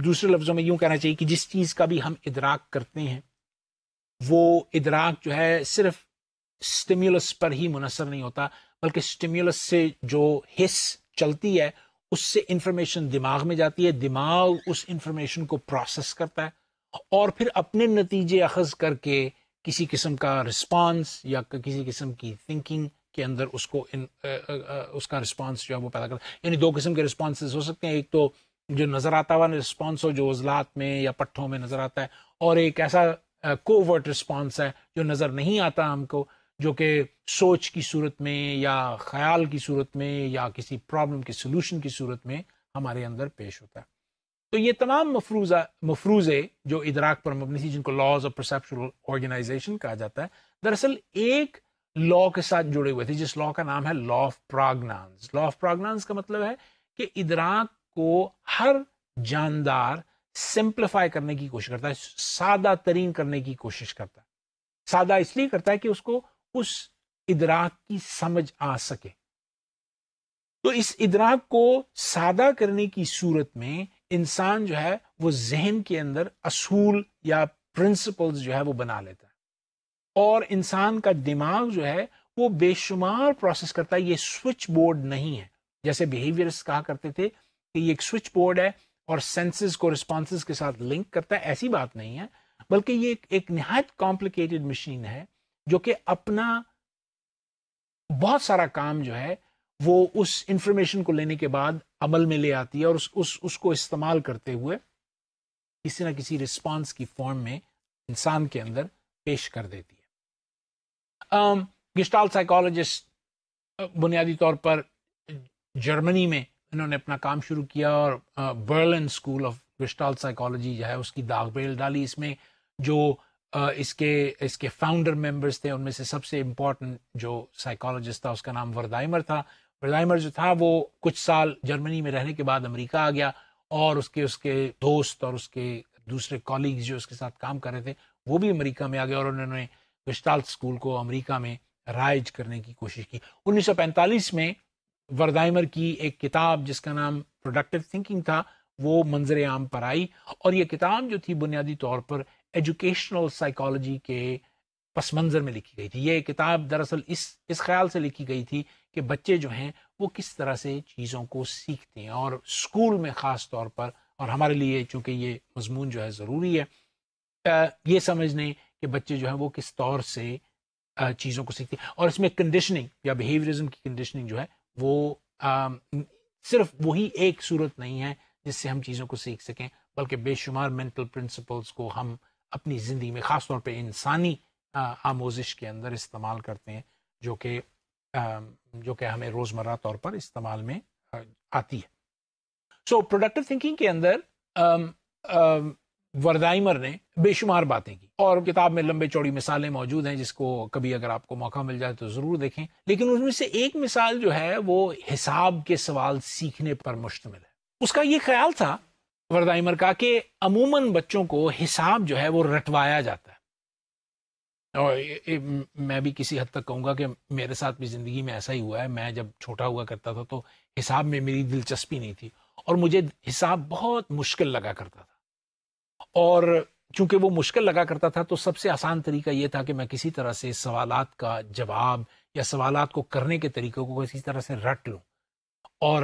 دوسرے لفظوں میں یوں کہنا چاہیے کہ جس چیز کا بھی ہم ادراک کرتے ہیں وہ ادراک جو ہے صرف سٹیمولس پر ہی منحصر نہیں ہوتا، بلکہ سٹیمولس سے جو حس چلتی ہے اس سے انفارمیشن دماغ میں جاتی ہے، دماغ اس انفارمیشن کو پروسیس کرتا ہے، اور پھر اپنے نتیجے اخذ کر کے کسی قسم کا رسپانس یا کسی قسم کی تھنکنگ کے اندر اس کو اس کا رسپانس جو ہے وہ پیدا کرتا ہے. یعنی دو قسم کے رسپانسز ہو سکتے ہیں، ایک تو جو نظر آتا ہوا رسپانس ہو جو عضلات میں یا پٹھوں میں نظر آتا ہے، اور ایک ایسا کوورٹ رسپانس ہے جو نظر نہیں آتا ہم کو، جو کہ سوچ کی صورت میں یا خیال کی صورت میں یا کسی پرابلم کے سلوشن کی صورت میں ہمارے اندر پیش ہوتا ہے. تو یہ تمام مفروضے جو ادراک پر مبنی تھی، جن کو لاز آف پرسیپچول آرگنائزیشن کہا جاتا ہے، دراصل ایک لا کے ساتھ جڑے ہوئے تھے جس لا کا نام ہے لا آف پراگنانس. لا آف پراگنانس کا مطلب ہے کہ ادراک کو ہر جاندار سمپلیفائی کرنے کی کوشش کرتا ہے، سادہ ترین کرنے کی کوشش کرتا ہے. سادہ اس لیے کرتا ہے کہ اس کو اس ادراک کی سمجھ آ سکے. تو اس ادراک کو سادہ کرنے کی صورت میں انسان جو ہے وہ ذہن کے اندر اصول یا پرنسپلز جو ہے وہ بنا لیتا ہے، اور انسان کا دماغ جو ہے وہ بے شمار پروسیس کرتا ہے. یہ سوئچ بورڈ نہیں ہے جیسے بیہیویئرس کہا کرتے تھے کہ یہ ایک سوئچ بورڈ ہے اور سینسز کو رسپانسز کے ساتھ لنک کرتا ہے. ایسی بات نہیں ہے، بلکہ یہ ایک نہایت کمپلیکیٹڈ مشین ہے جو کہ اپنا بہت سارا کام جو ہے وہ اس انفارمیشن کو لینے کے بعد عمل میں لے آتی ہے، اور اس کو استعمال کرتے ہوئے کسی نہ کسی رسپانس کی فارم میں انسان کے اندر پیش کر دیتی ہے. گسٹالٹ سائیکالوجسٹ بنیادی طور پر جرمنی میں انہوں نے اپنا کام شروع کیا اور Berlin school of gestalt psychology جو ہے اس کی داغ بیل ڈالی. اس میں جو اس کے فاؤنڈر ممبرس تھے ان میں سے سب سے امپورٹنٹ جو سائیکالوجسٹ تھا اس کا نام وردائمر تھا. وردائمر جو تھا وہ کچھ سال جرمنی میں رہنے کے بعد امریکہ آ گیا اور اس کے دوست اور اس کے دوسرے کالیگز جو اس کے ساتھ کام کر رہے تھے وہ بھی امریکہ میں آ گئے اور انہوں نے گسٹالٹ اسکول کو امریکہ میں رائج کرنے کی کوشش کی. 1945 میں وردائمر کی ایک کتاب جس کا نام پروڈکٹیو تھنکنگ تھا وہ منظر عام پر آئی اور یہ کتاب جو تھی بنیادی طور پر ایجوکیشنل سائیکالوجی کے پس منظر میں لکھی گئی تھی. یہ کتاب دراصل اس خیال سے لکھی گئی تھی کہ بچے جو ہیں وہ کس طرح سے چیزوں کو سیکھتے ہیں اور اسکول میں خاص طور پر, اور ہمارے لیے چونکہ یہ مضمون جو ہے ضروری ہے یہ سمجھنے کہ بچے جو ہیں وہ کس طور سے چیزوں کو سیکھتے ہیں. اور اس میں کنڈیشننگ یا بیہیویئرزم کی کنڈیشننگ جو ہے وہ صرف وہی ایک صورت نہیں ہے جس سے ہم چیزوں کو سیکھ سکیں, بلکہ بے شمار مینٹل پرنسپلس کو ہم اپنی زندگی میں خاص طور پہ انسانی آموزش کے اندر استعمال کرتے ہیں جو کہ ہمیں روزمرہ طور پر استعمال میں آتی ہے. سو پروڈکٹیو تھنکنگ کے اندر وردائمر نے بے شمار باتیں کی اور کتاب میں لمبے چوڑی مثالیں موجود ہیں جس کو کبھی اگر آپ کو موقع مل جائے تو ضرور دیکھیں. لیکن ان میں سے ایک مثال جو ہے وہ حساب کے سوال سیکھنے پر مشتمل ہے. اس کا یہ خیال تھا وردائمر کا کہ عموماً بچوں کو حساب جو ہے وہ رٹوایا جاتا ہے. اور میں بھی کسی حد تک کہوں گا کہ میرے ساتھ بھی زندگی میں ایسا ہی ہوا ہے. میں جب چھوٹا ہوا کرتا تھا تو حساب میں میری دلچسپی نہیں تھی اور مجھے حساب بہت مشکل لگا کرتا تھا. اور چونکہ وہ مشکل لگا کرتا تھا تو سب سے آسان طریقہ یہ تھا کہ میں کسی طرح سے سوالات کا جواب یا سوالات کو کرنے کے طریقوں کو کسی طرح سے رٹ لوں. اور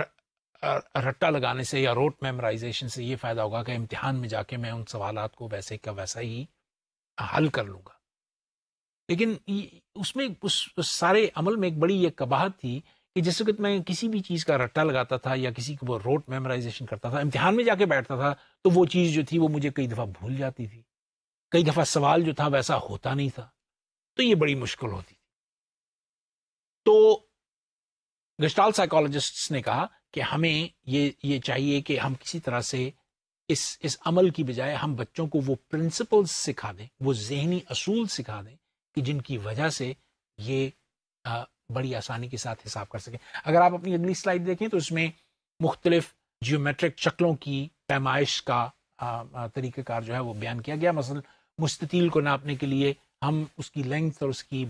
رٹا لگانے سے یا روٹ میمورائزیشن سے یہ فائدہ ہوگا کہ امتحان میں جا کے میں ان سوالات کو ویسے کا ویسا ہی حل کر لوں گا. لیکن اس سارے عمل میں ایک بڑی یہ قباحت تھی کہ جس وقت میں کسی بھی چیز کا رٹا لگاتا تھا یا کسی کو وہ روٹ میمورائزیشن کرتا تھا, امتحان میں جا کے بیٹھتا تھا تو وہ چیز جو تھی وہ مجھے کئی دفعہ بھول جاتی تھی, کئی دفعہ سوال جو تھا ویسا ہوتا نہیں تھا, تو یہ بڑی مشکل ہوتی تھی. تو گسٹالٹ سائیکالوجسٹس نے کہا کہ ہمیں یہ چاہیے کہ ہم کسی طرح سے اس عمل کی بجائے ہم بچوں کو وہ پرنسپلز سکھا دیں, وہ ذہنی اصول سکھا دیں کہ جن کی وجہ سے یہ بڑی آسانی کے ساتھ حساب کر سکیں. اگر آپ اپنی اگلی سلائیڈ دیکھیں تو اس میں مختلف جیومیٹرک شکلوں کی پیمائش کا طریقہ کار جو ہے وہ بیان کیا گیا. مثلا مستطیل کو ناپنے کے لیے ہم اس کی لینتھ اور اس کی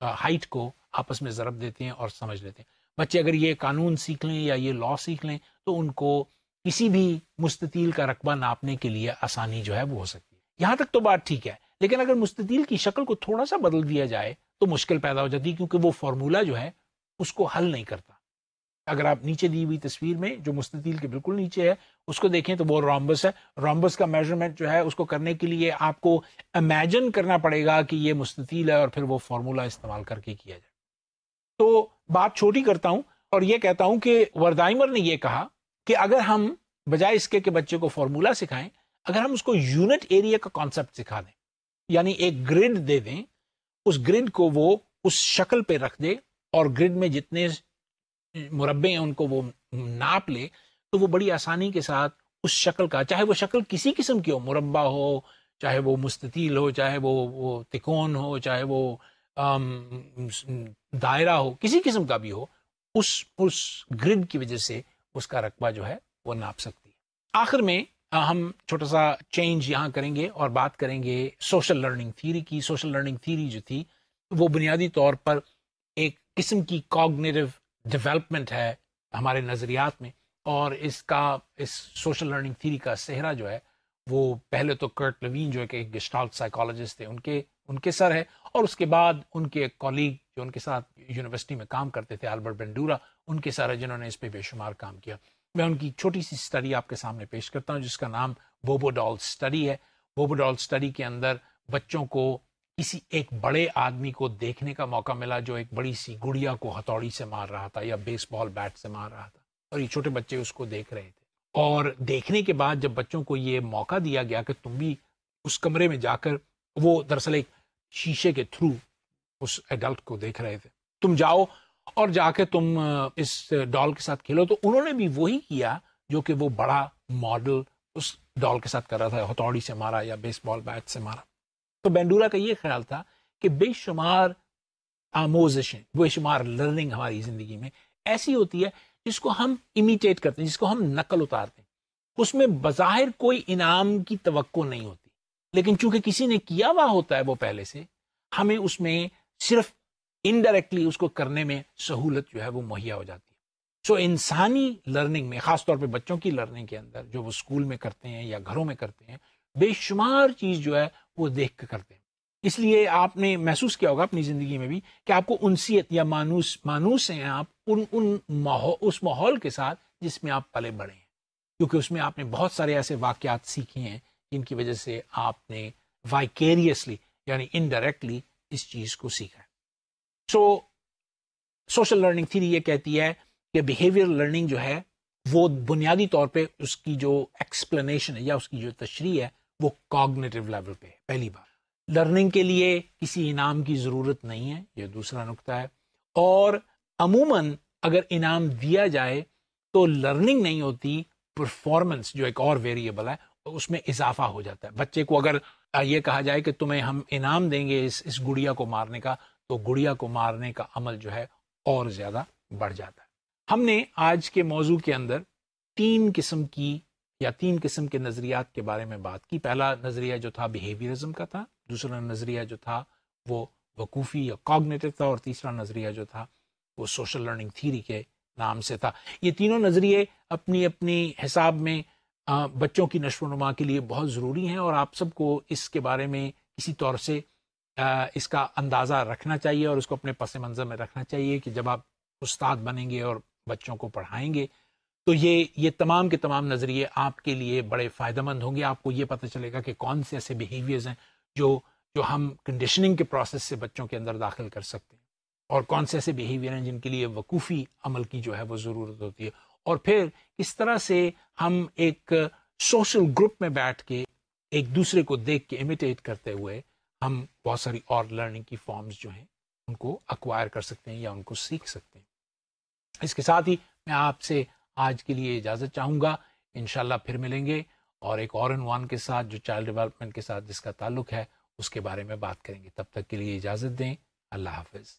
ہائٹ کو آپس میں ضرب دیتے ہیں اور سمجھ لیتے ہیں. بچے اگر یہ قانون سیکھ لیں یا یہ لا سیکھ لیں تو ان کو کسی بھی مستطیل کا رقبہ ناپنے کے لیے آسانی جو ہے وہ ہو سکتی ہے. یہاں تک تو بات ٹھیک ہے, لیکن اگر مستطیل کی شکل کو تھوڑا سا بدل دیا جائے تو مشکل پیدا ہو جاتی ہے, کیونکہ وہ فارمولا جو ہے اس کو حل نہیں کرتا. اگر آپ نیچے دی ہوئی تصویر میں جو مستطیل کے بالکل نیچے ہے اس کو دیکھیں تو وہ رومبس ہے. رومبس کا میجرمنٹ جو ہے اس کو کرنے کے لیے آپ کو امیجن کرنا پڑے گا کہ یہ مستطیل ہے اور پھر وہ فارمولا استعمال کر کے کیا جائے. تو بات چھوٹی کرتا ہوں اور یہ کہتا ہوں کہ وردائمر نے یہ کہا کہ اگر ہم بجائے اس کے کہ بچے کو فارمولا سکھائیں, اگر ہم اس کو یونٹ ایریا کا کانسیپٹ سکھا دیں, یعنی ایک گرڈ دے دیں, اس گرڈ کو وہ اس شکل پہ رکھ دے اور گرڈ میں جتنے مربع ہیں ان کو وہ ناپ لے, تو وہ بڑی آسانی کے ساتھ اس شکل کا, چاہے وہ شکل کسی قسم کی ہو, مربع ہو, چاہے وہ مستطیل ہو, چاہے وہ تکون ہو, چاہے وہ دائرہ ہو, کسی قسم کا بھی ہو, اس گرڈ کی وجہ سے اس کا رقبہ جو ہے وہ ناپ سکتی ہے. آخر میں ہم چھوٹا سا چینج یہاں کریں گے اور بات کریں گے سوشل لرننگ تھیوری کی. سوشل لرننگ تھیوری جو تھی وہ بنیادی طور پر ایک قسم کی کوگنیٹو ڈیولپمنٹ ہے ہمارے نظریات میں, اور اس سوشل لرننگ تھیوری کا صحرا جو ہے وہ پہلے تو کرٹ لیوین جو کہ ایک گسٹالٹ سائیکالوجسٹ تھے ان کے سر ہے, اور اس کے بعد ان کے ایک کولیگ جو ان کے ساتھ یونیورسٹی میں کام کرتے تھے البرٹ بینڈورا, ان کے سر ہے جنہوں نے اس پہ بے شمار کام کیا. میں ان کی چھوٹی سی اسٹڈی آپ کے سامنے پیش کرتا ہوں جس کا نام بوبو ڈال اسٹڈی ہے. بوبو ڈال اسٹڈی کے اندر بچوں کو کسی ایک بڑے آدمی کو دیکھنے کا موقع ملا جو ایک بڑی سی گڑیا کو ہتھوڑی سے مار رہا تھا یا بیس بال بیٹ سے مار رہا تھا, اور یہ چھوٹے بچے اس کو دیکھ رہے تھے. اور دیکھنے کے بعد جب بچوں کو یہ موقع دیا گیا کہ تم بھی اس کمرے میں جا کر, وہ دراصل ایک شیشے کے تھرو اس ایڈلٹ کو دیکھ رہے تھے, تم جاؤ اور جا کے تم اس ڈال کے ساتھ کھیلو. تو انہوں نے بھی وہی کیا جو کہ وہ بڑا ماڈل اس ڈال کے ساتھ کر رہا تھا, ہتھوڑی سے مارا یا بیس بال بیٹ سے مارا. تو بینڈورا کا یہ خیال تھا کہ بے شمار آموزشیں, بے شمار لرننگ ہماری زندگی میں ایسی ہوتی ہے جس کو ہم امیٹیٹ کرتے ہیں, جس کو ہم نقل اتارتے ہیں. اس میں بظاہر کوئی انعام کی توقع نہیں ہوتی, لیکن چونکہ کسی نے کیا ہوا ہوتا ہے وہ پہلے سے, ہمیں اس میں صرف انڈائریکٹلی اس کو کرنے میں سہولت جو ہے وہ مہیا ہو جاتی ہے. سو انسانی لرننگ میں, خاص طور پہ بچوں کی لرننگ کے اندر, جو وہ اسکول میں کرتے ہیں یا گھروں میں کرتے ہیں, بے شمار چیز جو ہے وہ دیکھ کے کرتے ہیں. اس لیے آپ نے محسوس کیا ہوگا اپنی زندگی میں بھی کہ آپ کو انسیت یا مانوس ہیں آپ اس ماحول کے ساتھ جس میں آپ پلے بڑھے ہیں, کیونکہ اس میں آپ نے بہت سارے ایسے واقعات سیکھے ہیں جن کی وجہ سے آپ نے وائکیریسلی یعنی انڈائریکٹلی اس چیز کو سیکھا ہے. سو سوشل لرننگ تھیری یہ کہتی ہے کہ بیہیویئر لرننگ جو ہے وہ بنیادی طور پہ اس کی جو ایکسپلینیشن ہے یا اس کی جو تشریح ہے وہ کوگنیٹو لیول پہ ہے. پہلی بار لرننگ کے لیے کسی انعام کی ضرورت نہیں ہے, یہ دوسرا نقطہ ہے. اور عموماً اگر انعام دیا جائے تو لرننگ نہیں ہوتی, پرفارمنس جو ایک اور ویریبل ہے اس میں اضافہ ہو جاتا ہے. بچے کو اگر یہ کہا جائے کہ تمہیں ہم انعام دیں گے اس گڑیا کو مارنے کا, تو گڑیا کو مارنے کا عمل جو ہے اور زیادہ بڑھ جاتا ہے. ہم نے آج کے موضوع کے اندر تین قسم کے نظریات کے بارے میں بات کی. پہلا نظریہ جو تھا بیہیویئرزم کا تھا, دوسرا نظریہ جو تھا وہ وقوفی یا کوگنیٹو تھا, اور تیسرا نظریہ جو تھا وہ سوشل لرننگ تھیری کے نام سے تھا. یہ تینوں نظریے اپنی اپنی حساب میں بچوں کی نشو و نما کے لیے بہت ضروری ہیں, اور آپ سب کو اس کے بارے میں کسی طور سے اس کا اندازہ رکھنا چاہیے اور اس کو اپنے پس منظر میں رکھنا چاہیے کہ جب آپ استاد بنیں گے اور بچوں کو پڑھائیں گے تو یہ تمام کے تمام نظریے آپ کے لیے بڑے فائدہ مند ہوں گے. آپ کو یہ پتہ چلے گا کہ کون سے ایسے بیہیویئرز ہیں جو ہم کنڈیشننگ کے پروسیس سے بچوں کے اندر داخل کر سکتے ہیں, اور کون سے ایسے بیہیویئر ہیں جن کے لیے وقوفی عمل کی جو ہے وہ ضرورت ہوتی ہے. اور پھر کس طرح سے ہم ایک سوشل گروپ میں بیٹھ کے ایک دوسرے کو دیکھ کے امیٹیٹ کرتے ہوئے ہم بہت ساری اور لرننگ کی فارمز جو ہیں ان کو ایکوائر کر سکتے ہیں یا ان کو سیکھ سکتے ہیں. اس کے ساتھ ہی میں آپ سے آج کے لیے اجازت چاہوں گا. انشاءاللہ پھر ملیں گے اور ایک اور عنوان کے ساتھ جو چائلڈ ڈیولپمنٹ کے ساتھ جس کا تعلق ہے اس کے بارے میں بات کریں گے. تب تک کے لیے اجازت دیں. اللہ حافظ.